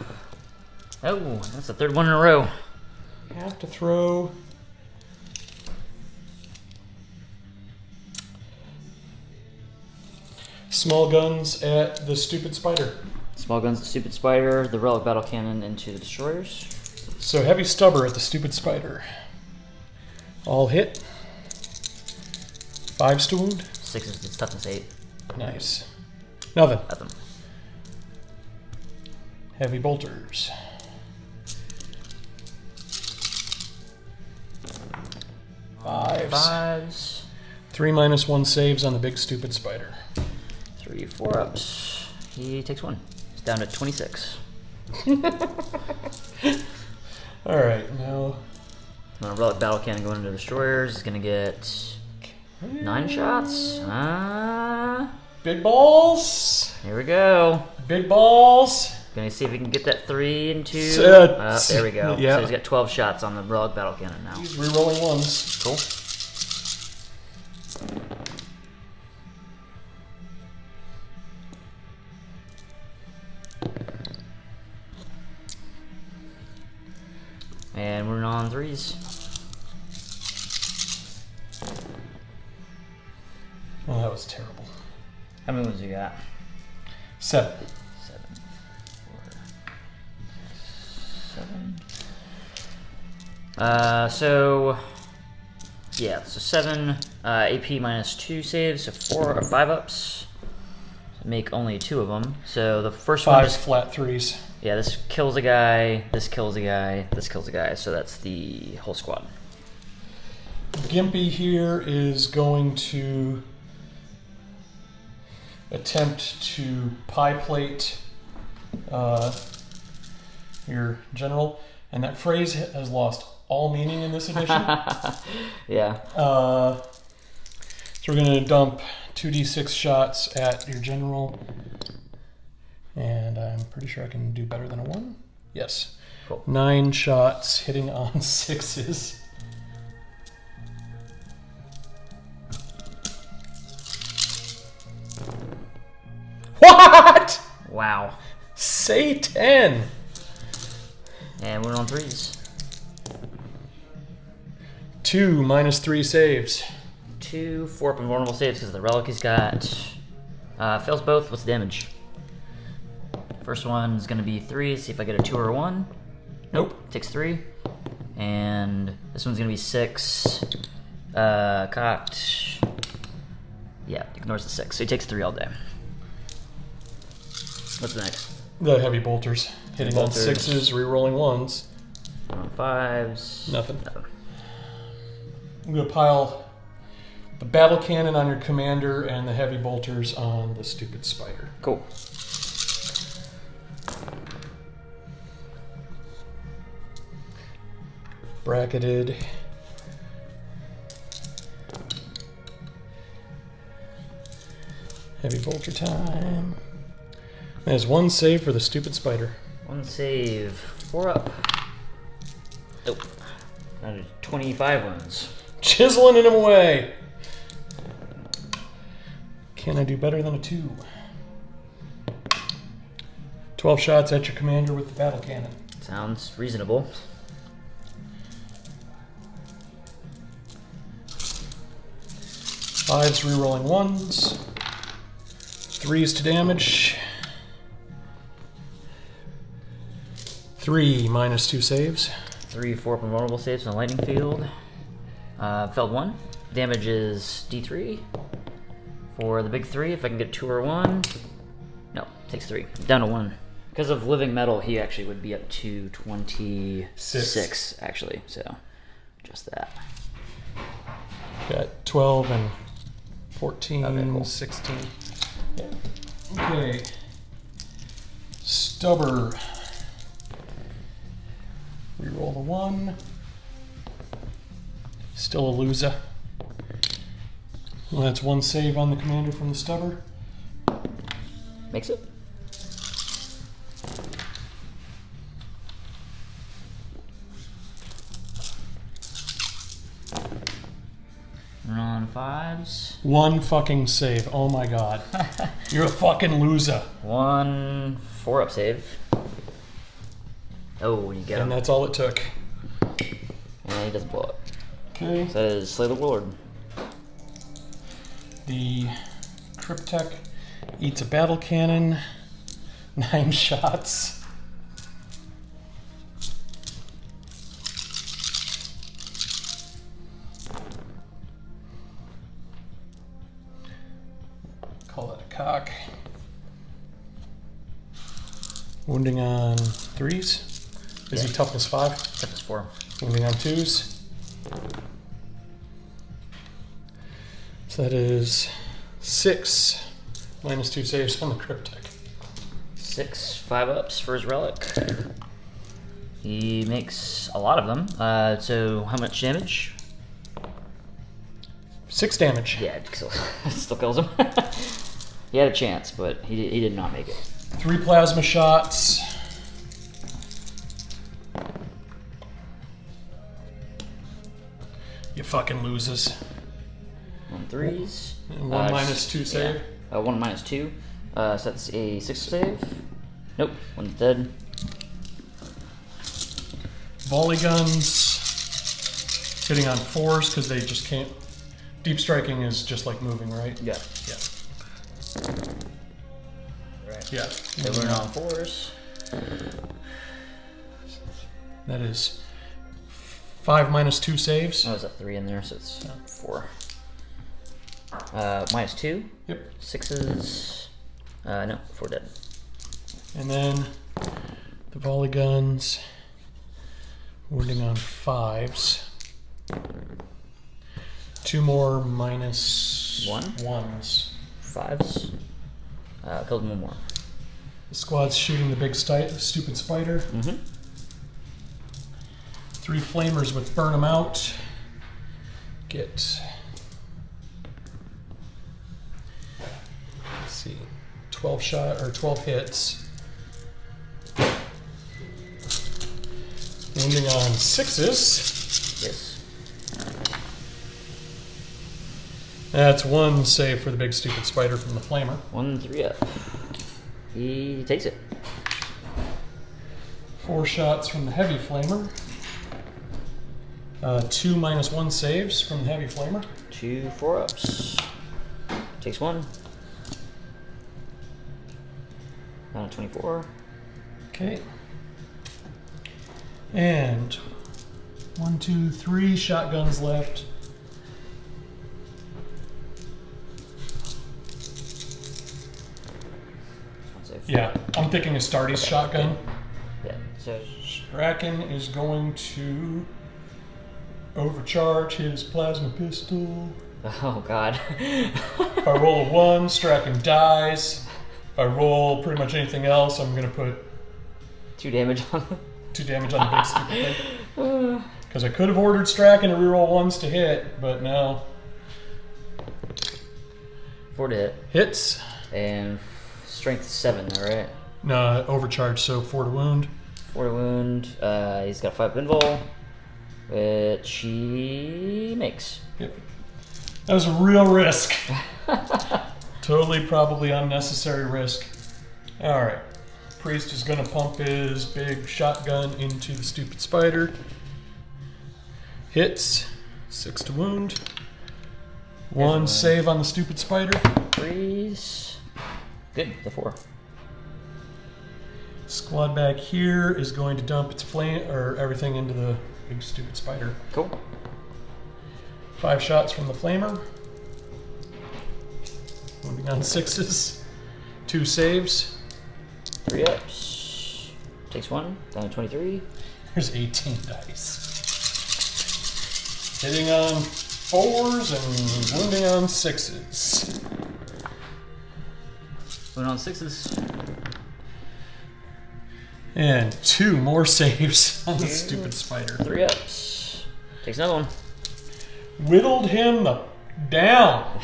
Oh, that's the 3rd one in a row. Have to throw. Small guns at the stupid spider. Small guns, the stupid spider, the relic battle cannon into the destroyers. So heavy stubber at the stupid spider. All hit. 5s to wound. 6s, it's toughness 8. Nice. Nothing. Nothing. Heavy bolters. 5s. 5s. 3 minus 1 saves on the big stupid spider. 3 4-ups. He takes 1. He's down to 26. Alright, now. Relic battle cannon going into the destroyers. He's gonna get 9 shots. Big balls. Here we go. Big balls. Gonna see if we can get that 3 into. Set. There we go. Yeah. So he's got 12 shots on the relic battle cannon now. He's rerolling 1s. Cool. And we're on 3s. Oh, that was terrible. How many wounds you got? 7. 7. 4, 7. So 7 AP minus 2 saves, so 4 or 5 ups. So make only 2 of them. So the first 5 one just, flat 3s. yeah, this kills a guy, this kills a guy, this kills a guy. So that's the whole squad. Gimpy here is going to attempt to pie plate your general, and that phrase has lost all meaning in this edition. Yeah. So we're going to dump 2d6 shots at your general, and I'm pretty sure I can do better than a 1. Yes. Cool. 9 shots hitting on 6s. What? Wow. Say 10. And we're on 3s. 2 minus 3 saves. 2 4 up and vulnerable saves because the relic he's got. Fails both. What's the damage? First one's going to be 3. See if I get a 2 or a 1. Nope. Takes 3. And this one's going to be 6. Cocked. Yeah, ignores the 6. So he takes 3 all day. What's next? The heavy bolters. Hitting Bolters. on 6s, re-rolling 1s. On 5s. Nothing. I'm going to pile the battle cannon on your commander and the heavy bolters on the stupid spider. Cool. Bracketed. Heavy bolter time. There's 1 save for the stupid spider. 1 save. 4 up. Nope. Not 25 runs. Chiseling him away. Can I do better than a 2? 12 shots at your commander with the battle cannon. Sounds reasonable. 5s re-rolling 1s. 3s to damage. 3 minus 2 saves. 3 4 up and vulnerable saves on lightning field. Failed 1. Damage is D3. For the big 3, if I can get 2 or 1. No, takes 3. Down to 1. Because of living metal, he actually would be up to 26, actually. So, just that. Got 12 and 14, Okay, cool. 16. Yeah. Okay. Stubber. Reroll the 1. Still a loser. Well, that's 1 save on the commander from the stubber. Makes it. We're on 5s. 1 fucking save. Oh my god. You're a fucking loser. 1 4 up save. Oh, you get him. And that's all it took. And he doesn't blow up. Okay. So that is Slay the Warlord. The Cryptek eats a battle cannon. 9 shots. Call that a cock. Wounding on 3s. Is he toughness 5? Toughness 4. Wounding on 2s. So that is 6 minus 2 saves on the Cryptek. 6 5 ups for his relic. He makes a lot of them. So how much damage? 6 damage. Yeah, it still kills him. He had a chance, but he did not make it. 3 plasma shots. You fucking loses. On 3s. And 1 minus 2 save. Yeah. 1 minus 2. So that's a 6 save. Nope, 1's dead. Volley guns. Hitting on 4s because they just can't. Deep striking is just like moving, right? Yeah. Yeah. Right. Yeah. They learn on 4s. That is 5 minus 2 saves. Oh, there's a 3 in there, so it's 4. Minus 2. Yep. 6s. No, 4 dead. And then the volley guns. Wounding on 5s. 2 more minus One? ones. 5s. Killed him one more. The squad's shooting the big stupid spider. 3 flamers with burn 'em out. Get, let's see, 12 hits. Wounding on 6s. Yes. That's 1 save for the big stupid spider from the flamer. 1 3 up. He takes it. 4 shots from the heavy flamer. 2 -1 saves from the heavy flamer. 2 4 ups. Takes 1. Down to 24. Okay. And 1, 2, 3 shotguns left. One save. Yeah, I'm thinking a Stardy's shotgun. Yeah. So Kraken is going to overcharge his plasma pistol. oh god. If I roll a 1, Strachan dies. If I roll pretty much anything else, I'm going to put 2 damage on 2 damage on the big stupid thing. Because I could have ordered Strachan to reroll 1s to hit, but no. 4 to hit. Hits. And strength 7, alright? No, overcharge, so 4 to wound. 4 to wound. He's got 5 invul, which he makes. Yep. That was a real risk. Totally, probably unnecessary risk. Alright. Priest is going to pump his big shotgun into the stupid spider. Hits. 6 to wound. 1 save on the stupid spider. Freeze. Good, the 4. Squad back here is going to dump its flame or everything into the big stupid spider. Cool. 5 shots from the flamer. Moving on 6s. 2 saves. 3 ups. Takes 1. Down to 23. There's 18 dice. Hitting on 4s and wounding on 6s. Wound on 6s. And 2 more saves on the stupid spider. 3 ups. Takes another one. Whittled him down.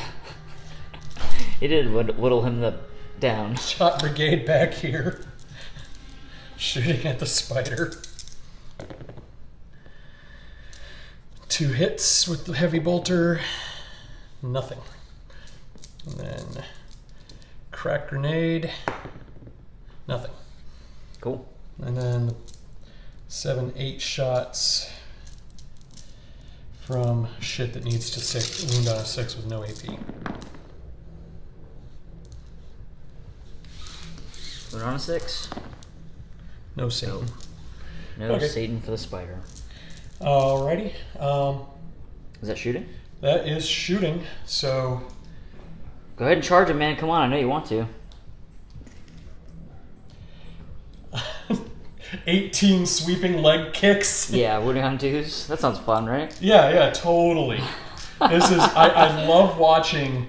He did whittle him down. Shot brigade back here. Shooting at the spider. 2 hits with the heavy bolter. Nothing. And then crack grenade. Nothing. Cool. And then 7, 8 shots from shit that needs to wound on a 6 with no AP. Wound on a 6. No Satan. No Okay. Satan for the spider. Alrighty. Is that shooting? That is shooting. So Go ahead and charge him, man. Come on, I know you want to. 18 sweeping leg kicks. Yeah, wounding on 2s. That sounds fun, right? Yeah, totally. This is I love watching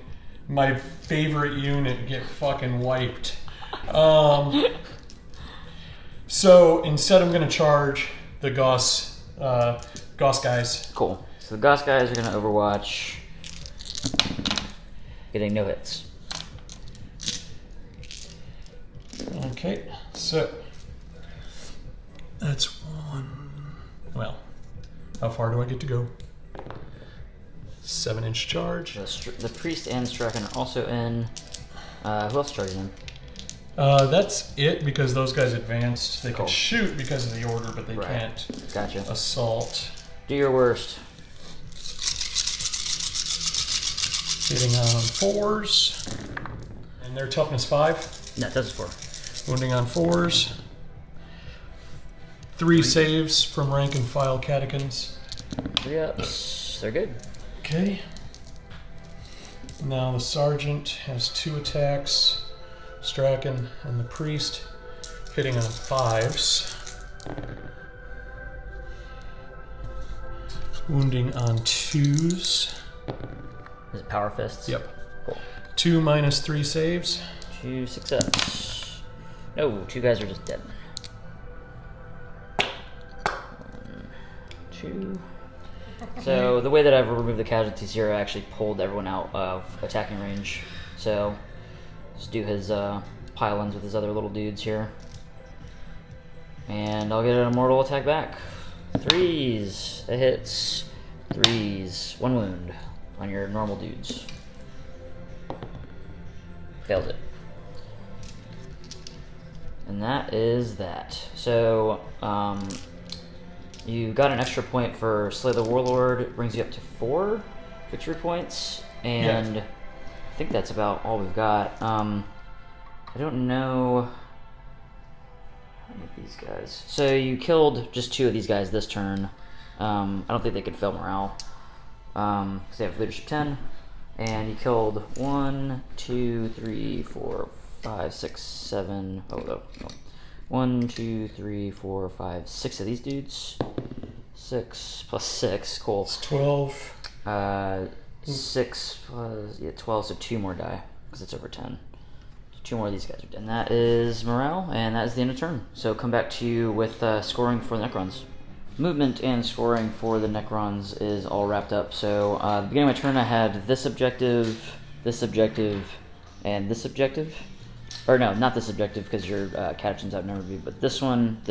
my favorite unit get fucking wiped. So instead I'm gonna charge the Gauss guys. Cool. So the Gauss guys are going to overwatch, getting no hits. Okay, so that's 1. Well, how far do I get to go? 7-inch charge. The priest and Strachan are also in. Who else charges in? That's it because those guys advanced. They Cool. can shoot because of the order, but they can't Gotcha. assault. Do your worst. Hitting on 4s. And their toughness 5. No, that's 4. Wounding on 4s. 3 saves from rank and file Catachans. 3 ups. They're good. Okay. Now the sergeant has 2 attacks. Strachan and the priest hitting on 5s. Wounding on 2s. Is it Power Fists? Yep. Cool. 2 minus 3 saves. 2 success. No, 2 guys are just dead. 1, 2. So the way that I've removed the casualties here, I actually pulled everyone out of attacking range. So just do his pile-ins with his other little dudes here. And I'll get an immortal attack back. 3s. It hits. 3s. 1 wound on your normal dudes. Failed it. And that is that. So, you got an extra point for Slay the Warlord. It brings you up to 4 victory points. And I think that's about all we've got. I don't know these guys. So you killed just 2 of these guys this turn. I don't think they could fail morale. Because they have leadership 10. And you killed 1, 2, 3, 4, 5, 6, 7. Oh, no. 1, 2, 3, 4, 5, 6 of these dudes. 6 plus 6. Cool. It's 12. 6 plus 12, so 2 more die because it's over 10. So 2 more of these guys are dead. And that is morale, and that is the end of turn. So come back to you with scoring for the Necrons. Movement and scoring for the Necrons is all wrapped up. So at the beginning of my turn, I had this objective, and this objective. Or no, not this objective because your Catachans outnumbered me, but this one,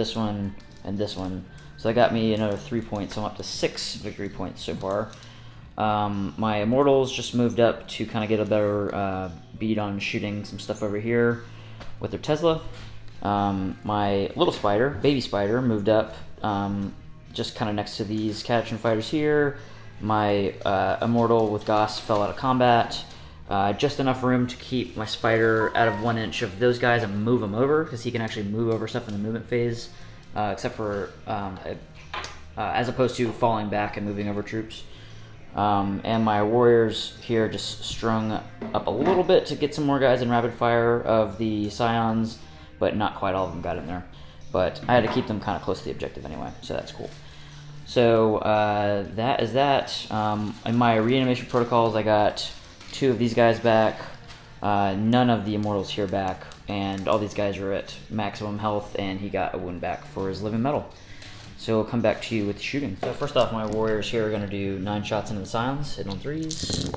and this one. So that got me another 3 points. So I'm up to 6 victory points so far. My Immortals just moved up to kind of get a better beat on shooting some stuff over here with their Tesla. My little spider, baby spider, moved up just kind of next to these Catachan Fighters here. My Immortal with Goss fell out of combat. Just enough room to keep my spider out of 1 inch of those guys and move them over, because he can actually move over stuff in the movement phase, except for as opposed to falling back and moving over troops. And my warriors here just strung up a little bit to get some more guys in rapid fire of the Scions, but not quite all of them got in there. But I had to keep them kind of close to the objective anyway, so that's cool. So that is that. In my reanimation protocols, I got 2 of these guys back, none of the Immortals here back, and all these guys are at maximum health, and he got a wound back for his living metal. So we'll come back to you with shooting. So first off, my warriors here are going to do 9 shots into the Scions, hitting on 3s.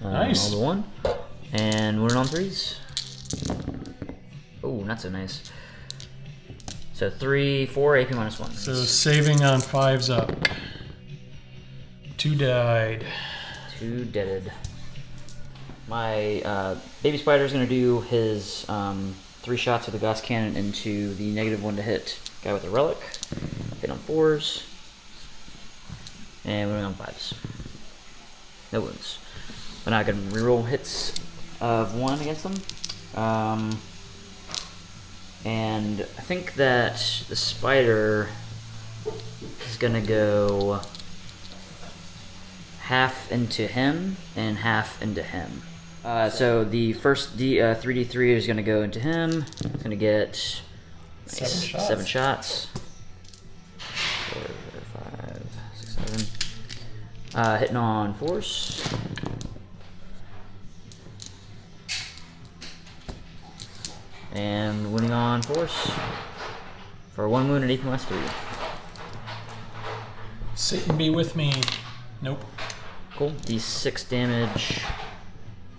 Nice. All the 1. And wounded on 3s. Oh, not so nice. So 3, 4, AP minus 1. So saving on 5's up. 2 died. 2 deaded. My baby spider is going to do his 3 shots with the Gauss cannon into the -1 to hit guy with a relic. Hit on 4s. And wounding on 5s. No wounds. But now I can reroll hits of 1 against them. And I think that the spider is going to go half into him and half into him. So the first 3d3 is going to go into him. It's going to get 7 shots. 4, 5, 6, 7. Hitting on 4s. And wounding on 4s. For 1 wound and 8 minus 3. Satan be with me. Nope. Cool. D6 damage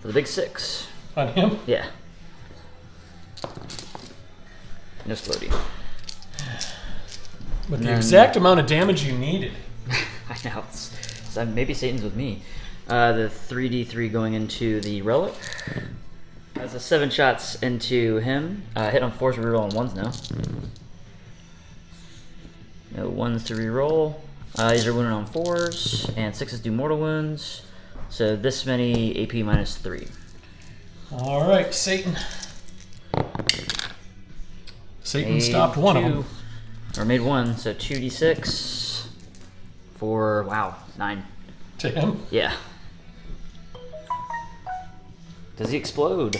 for the big 6. On him? Yeah. No floaty. With the exact amount of damage you needed. I know. So maybe Satan's with me. The 3d3 going into the relic. That's a 7 shots into him. Hit on 4s, reroll on 1s now. No 1s to reroll. These are wounded on 4s, and 6s do mortal wounds. So this many AP minus 3. All right, Satan. Satan stopped one of them. Or made 1, so 2d6 for, wow, 9. To him? Yeah. Does he explode?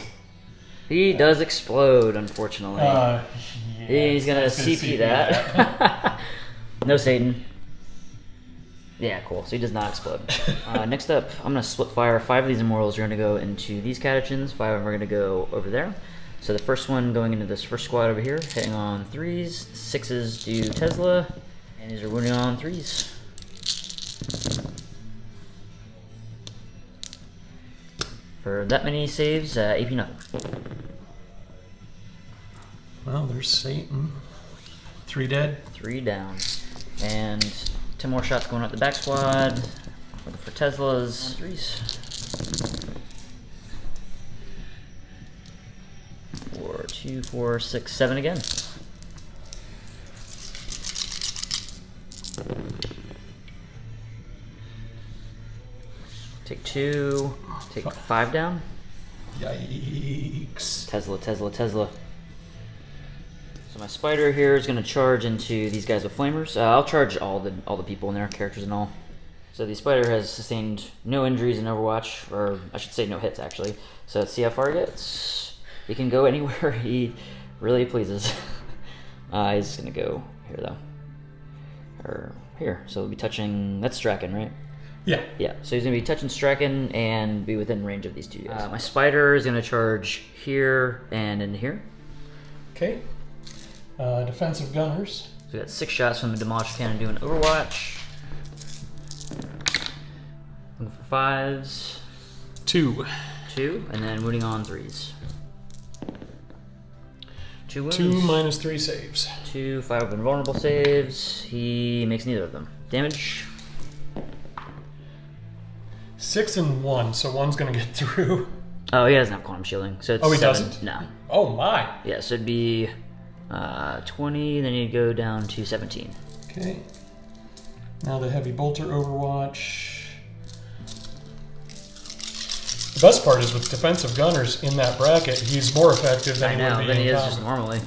He does explode, unfortunately. He's gonna CP that. No Satan. Yeah, cool. So he does not explode. Next up, I'm going to split fire. 5 of these immortals are going to go into these Catachans. 5 of them are going to go over there. So the first one going into this first squad over here, hitting on 3s. 6s do Tesla, and these are wounding on 3s. For that many saves, AP nothing. Well, there's Satan. 3 dead. 3 down. And 10 more shots going up the back squad. Looking for Teslas. 3s. 4, 2, 4, 6, 7 again. Take 2. Take 5 down. Yikes. Tesla, Tesla, Tesla. So my spider here is going to charge into these guys with flamers. I'll charge all the people in there, characters and all. So the spider has sustained no injuries in Overwatch, or I should say no hits actually. So let's see how far he gets. He can go anywhere he really pleases. He's going to go here though. Or here. So we'll be touching, that's Strachan, right? Yeah. Yeah, so he's going to be touching Strachan and be within range of these 2 guys. My spider is going to charge here and in here. Okay. Defensive gunners. So we got 6 shots from the Demolish Cannon doing Overwatch. Looking for 5s. 2. 2, and then wounding on 3s. 2 wounds. 2 minus 3 saves. 2 5 of invulnerable saves. He makes neither of them. Damage. 6 and 1, so one's gonna get through. Oh, he doesn't have quantum shielding, so it's Oh, he 7. doesn't? No. Oh my. Yeah, so it'd be 20, then you'd go down to 17. Okay. Now the heavy bolter Overwatch. The best part is with defensive gunners in that bracket, he's more effective than he would be than he in is combat. just normally.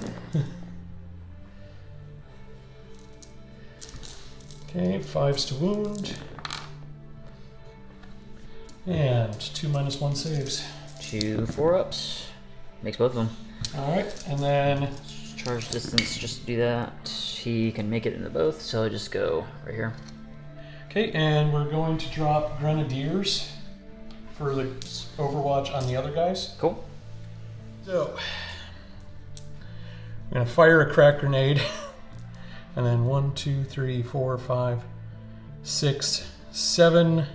Okay, 5s to wound. And 2 minus 1 saves. 2 4-ups. Makes both of them. Alright, and then Charge distance, just do that. He can make it into both, so I'll just go right here. okay, and we're going to drop Grenadiers for the Overwatch on the other guys. Cool. So we're gonna fire a crack grenade, and then 1, 2, 3, 4, 5, 6, 7,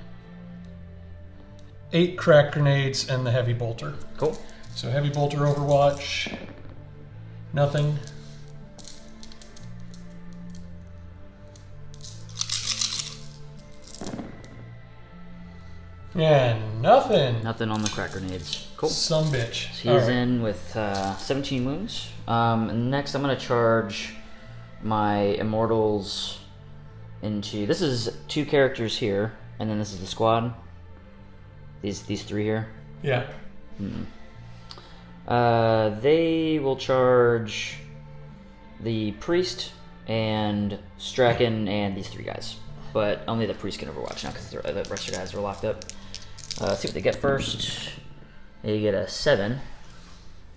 8 crack grenades and the heavy bolter. Cool. So heavy bolter Overwatch, nothing. And nothing. Nothing on the crack grenades. Cool. Some bitch. So he's in with 17 wounds. And next I'm going to charge my immortals into... This is 2 characters here, and then this is the squad. These 3 here. Yeah. They will charge the priest and Strachan and these 3 guys. But only the priest can Overwatch now because the rest of the guys are locked up. Let's see what they get first. They get a 7.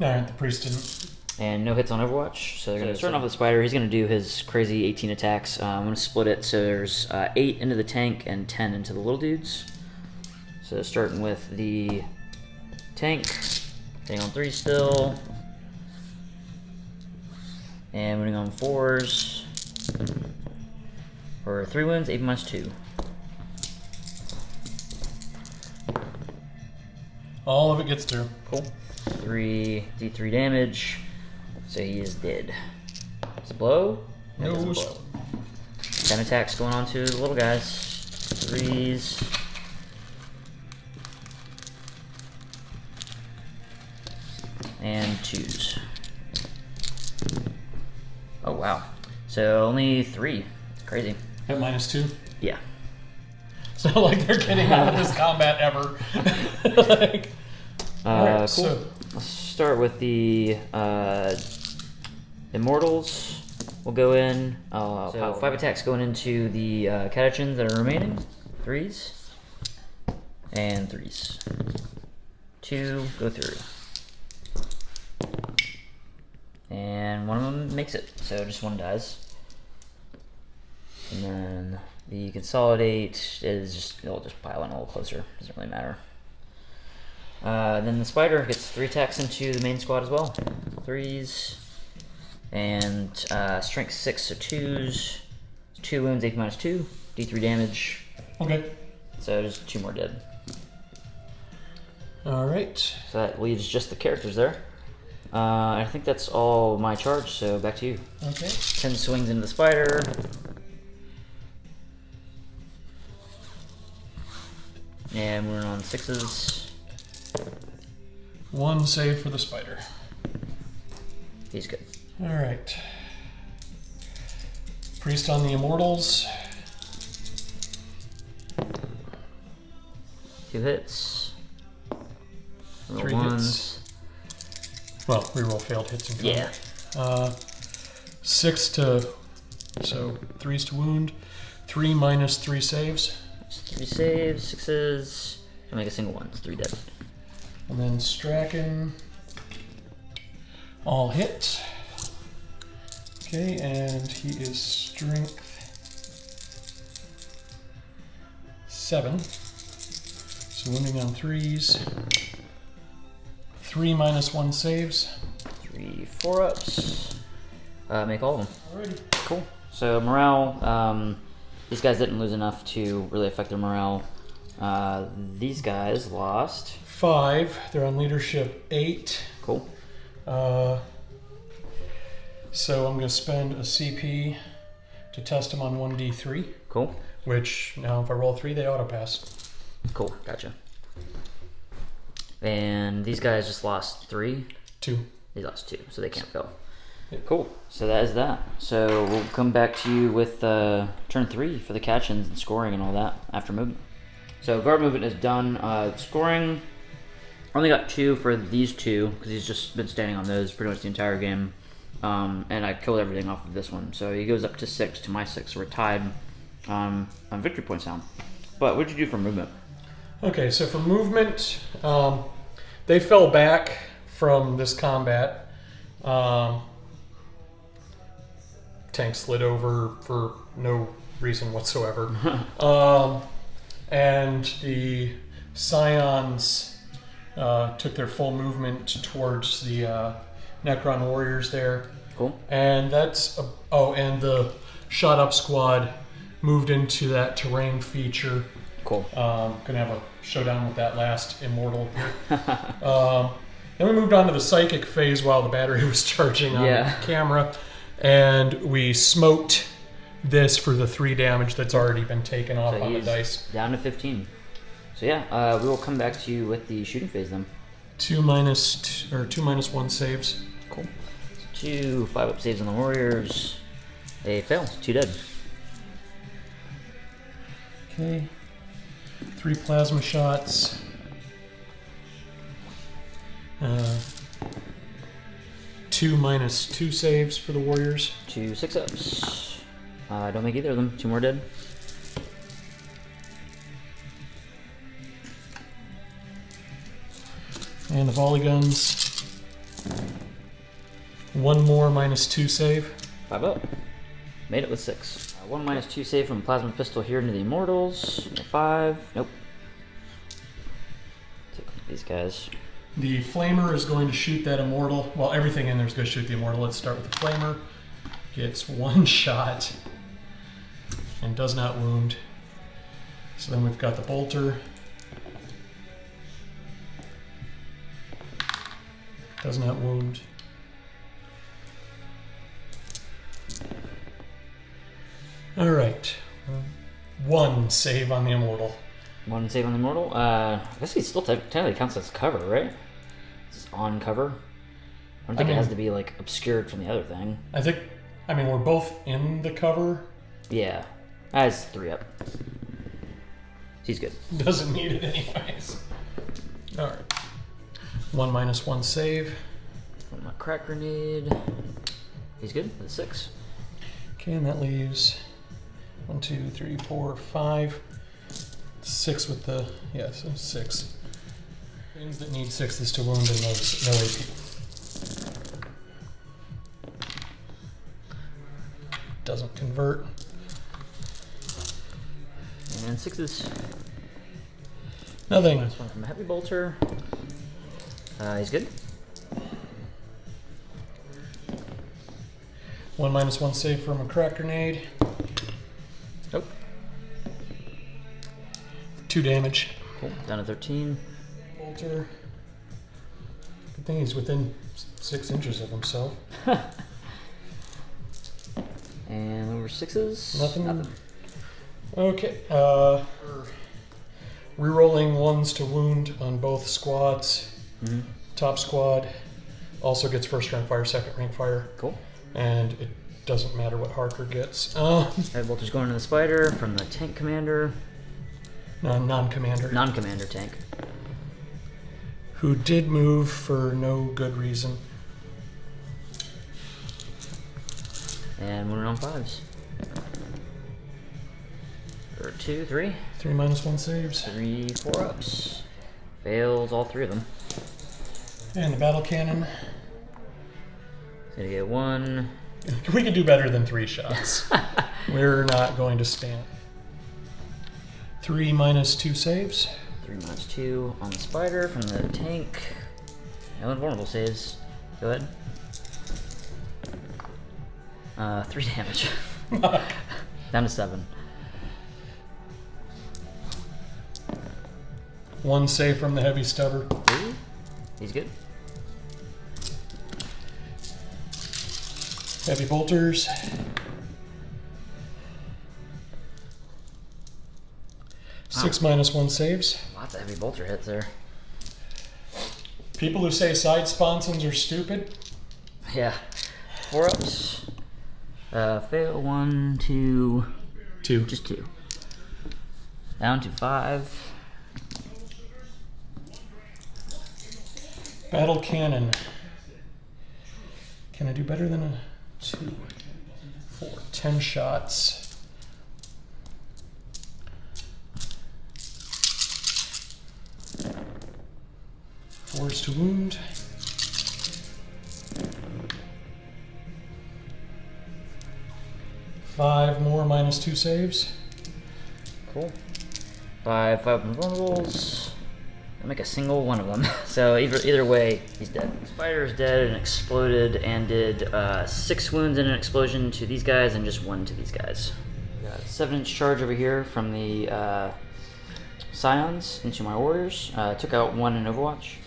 Alright, the priest didn't. And no hits on Overwatch. So they're going to start off with the spider. He's going to do his crazy 18 attacks. I'm going to split it so there's 8 into the tank and 10 into the little dudes. So starting with the tank, hitting on 3 still, and moving on 4s for 3 wounds, 8 minus 2. All of it gets through. Cool. 3d3 damage, so he is dead. Does it blow? No. It doesn't blow. 10 attacks going on to the little guys. 3s. And 2s. Oh wow. So only 3. Crazy. At -2. Yeah. It's not like they're getting out of this combat ever. Like, alright, Cool. so Let's start with the Immortals. We'll go in. So 5 attacks going into the Catachans that are remaining. 3s. And 3s. 2 go through. And one of them makes it, so just one dies. And then The consolidate is just, it'll just pile in a little closer. Doesn't really matter. Then the spider gets 3 attacks into the main squad as well. 3s. And strength 6, so 2s. 2 wounds, AP -2. D3 damage. Okay. So just 2 more dead. Alright. So that leaves just the characters there. I think that's all my charge, so back to you. Okay. 10 swings into the spider. And we're on 6s. 1 save for the spider. He's good. Alright. Priest on the Immortals. 2 hits. Roll 3 ones. hits. Well, reroll failed hits and Yeah. 6 to... So, 3s to wound. 3 minus 3 saves. 3 saves, 6s. Don't make a single one. It's 3 dead. And then Strachan. All hit. Okay, and he is strength 7. So wounding on 3s. 3 minus 1 saves. 3 4-ups. Make all of them. Alrighty. Cool. So morale, these guys didn't lose enough to really affect their morale. These guys lost 5. They're on leadership 8. Cool. So I'm going to spend a CP to test them on 1d3. Cool. Which, now if I roll 3, they auto pass. Cool. Gotcha. And these guys just lost 3. 2. They lost 2, so they can't fail. Yep. Cool. So that is that. So we'll come back to you with turn 3 for the Catachans and scoring and all that after movement. So guard movement is done. Scoring, only got 2 for these 2 because he's just been standing on those pretty much the entire game. And I killed everything off of this one. So he goes up to 6 to my 6. So we're tied on victory points now. But what did you do for movement? Okay, so for movement, they fell back from this combat. Tank slid over for no reason whatsoever. And the Scions took their full movement towards the Necron warriors there. Cool. And that's... and the shot up squad moved into that terrain feature. Cool. Gonna have a showdown with that last immortal here. Then we moved on to the psychic phase while the battery was charging on the camera. And we smoked this for the 3 damage that's already been taken off on the dice. Down to 15. So yeah, we will come back to you with the shooting phase then. 2 minus 1 saves. Cool. 2 5-up saves on the warriors. They fail. 2 dead. Okay. 3 plasma shots. 2 minus 2 saves for the warriors. 2 6-ups. Don't make either of them. 2 more dead. And the volley guns. 1 more minus 2 save. 5-up. Made it with 6. 1 minus 2 save from plasma pistol here into the immortals. 5. Nope. Take these guys. The flamer is going to shoot that immortal. Well, everything in there is going to shoot the immortal. Let's start with the flamer. Gets 1 shot and does not wound. So then we've got the bolter. Does not wound. All right. 1 save on the immortal. 1 save on the immortal. I guess he still technically counts as cover, right? It's on cover. I don't think it has to be like obscured from the other thing. I mean, we're both in the cover. Yeah. That's 3-up. He's good. Doesn't need it anyways. All right. 1 minus 1 save. From my crack grenade. He's good with 6. Okay, and that leaves 1, 2, 3, 4, 5. 6 with the, so 6. Things that need 6s to wound and no AP. Doesn't convert. And 6s. Nothing. Last one from a heavy bolter. He's good. 1/-1 save from a crack grenade. Nope. 2 damage. Cool. Down to 13. Bolter. Good thing he's within 6 inches of himself. And over 6s. Nothing. Okay. Rerolling 1s to wound on both squads. Mm-hmm. Top squad also gets first rank fire, second rank fire. Cool. And it doesn't matter what Harker gets. Heavy bolter's going to the spider from the tank commander. No, non-commander. Non-commander tank. Who did move for no good reason. And moving on 5s. Or 2, 3. 3/-1 saves. 3 4-ups. Fails all 3 of them. And the battle cannon. He's gonna get 1. We could do better than 3 shots. We're not going to stand. 3/-2 saves. 3/-2 on the spider from the tank. No invulnerable saves. Go ahead. 3 damage. Down to 7. 1 save from the heavy stubber. 3. He's good. Heavy bolters. 6/-1 saves. Lots of heavy bolter hits there. People who say side sponsons are stupid. Yeah. 4-ups. Fail 1, 2. 2. Just 2. Down to 5. Battle cannon. Can I do better than a 2? 4. 10 shots. 4s to wound. 5 more -2 saves. Cool. 5 invulnerables. I'll make a single one of them. So either way, he's dead. Spider is dead and exploded and did 6 wounds in an explosion to these guys and just 1 to these guys. We got a 7-inch charge over here from the Scions into my warriors. Took out 1 in Overwatch.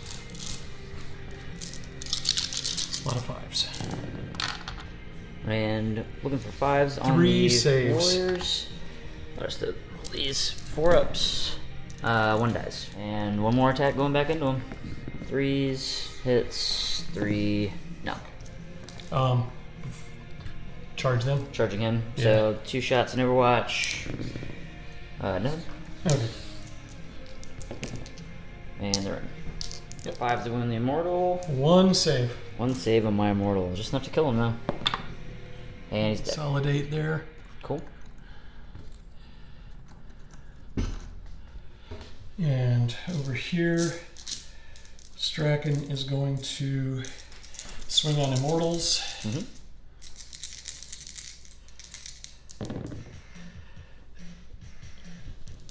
A lot of 5s. And looking for 5s on 3 the saves. warriors. Rest of these 4-ups. 1 dies. And 1 more attack going back into him. 3s, hits, 3, no. Charge them. Charging him. Yeah. So 2 shots in Overwatch. Nothing. Okay. And they're in. Yep. 5 to wound the Immortal. 1 save. 1 save on my Immortal. Just enough to kill him now. And he's dead. Solid 8 there. Cool. And over here, Strachan is going to swing on Immortals. Mm-hmm.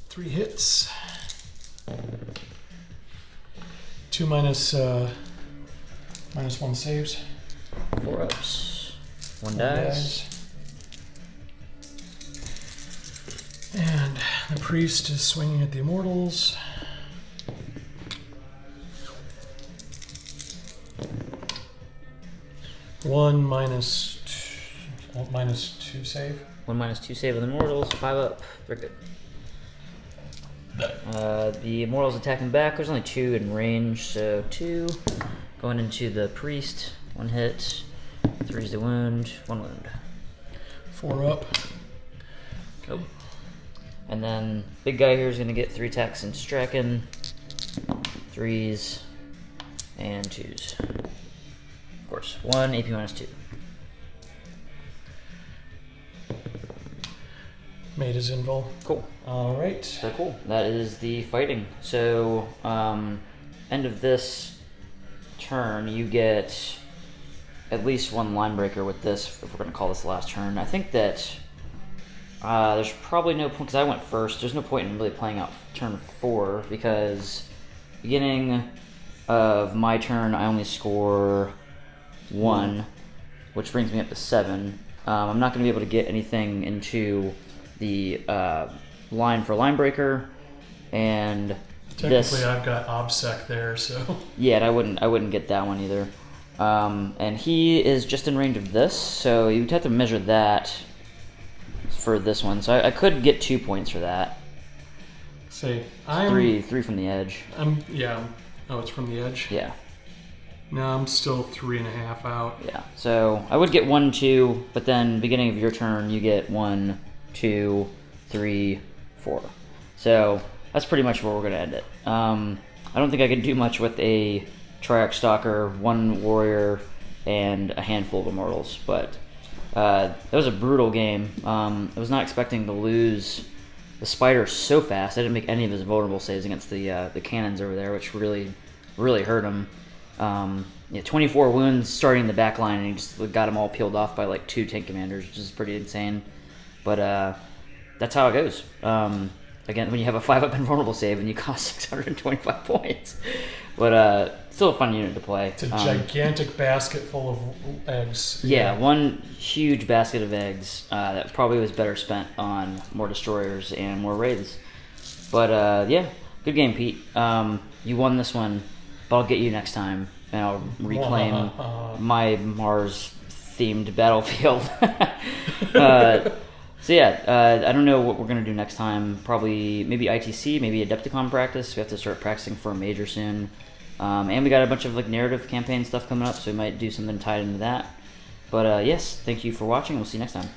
Three hits. 2 -1 saves. 4-ups. 1 dies. And the priest is swinging at the Immortals. One -2 save. 1 -2 save on the Immortals. 5 up. They're good. The Immortals attacking back. There's only 2 in range, so 2. Going into the priest. 1 hit. 3's the wound. 1 wound. 4 up. Nope. And then big guy here is going to get 3 attacks into Strachan. 3s and 2s. Of course, 1 AP -2. Made his invul. Cool. All right. So cool. That is the fighting. So end of this turn, you get at least 1 line breaker with this. If we're going to call this the last turn, I think that There's probably no point, because I went first, there's no point in really playing out turn 4, because beginning of my turn, I only score 1, which brings me up to 7. I'm not going to be able to get anything into the line for line breaker, and Technically, I've got Obsec there, so... Yeah, and I wouldn't get that one either. And he is just in range of this, so you'd have to measure that for this one. So I could get 2 points for that. See, Three from the edge. Yeah. Oh, it's from the edge? Yeah. No, I'm still 3.5 out. Yeah. So I would get 1, 2, but then beginning of your turn, you get 1, 2, 3, 4. So that's pretty much where we're going to end it. I don't think I can do much with a Triarch Stalker, 1 Warrior, and a handful of Immortals, but that was a brutal game. I was not expecting to lose the Spider so fast. I didn't make any of his vulnerable saves against the cannons over there, which really hurt him. 24 wounds starting the back line, and he just got them all peeled off by like 2 tank commanders, which is pretty insane. But that's how it goes. Again, when you have a 5-up invulnerable save and you cost 625 points. But still a fun unit to play. It's a gigantic basket full of eggs. Yeah, one huge basket of eggs that probably was better spent on more destroyers and more raids. But yeah, good game, Pete. You won this one, but I'll get you next time, and I'll reclaim my Mars-themed battlefield. So yeah, I don't know what we're going to do next time. Probably maybe ITC, maybe Adepticon practice. We have to start practicing for a major soon. And we got a bunch of like narrative campaign stuff coming up, so we might do something tied into that. But yes, thank you for watching. We'll see you next time.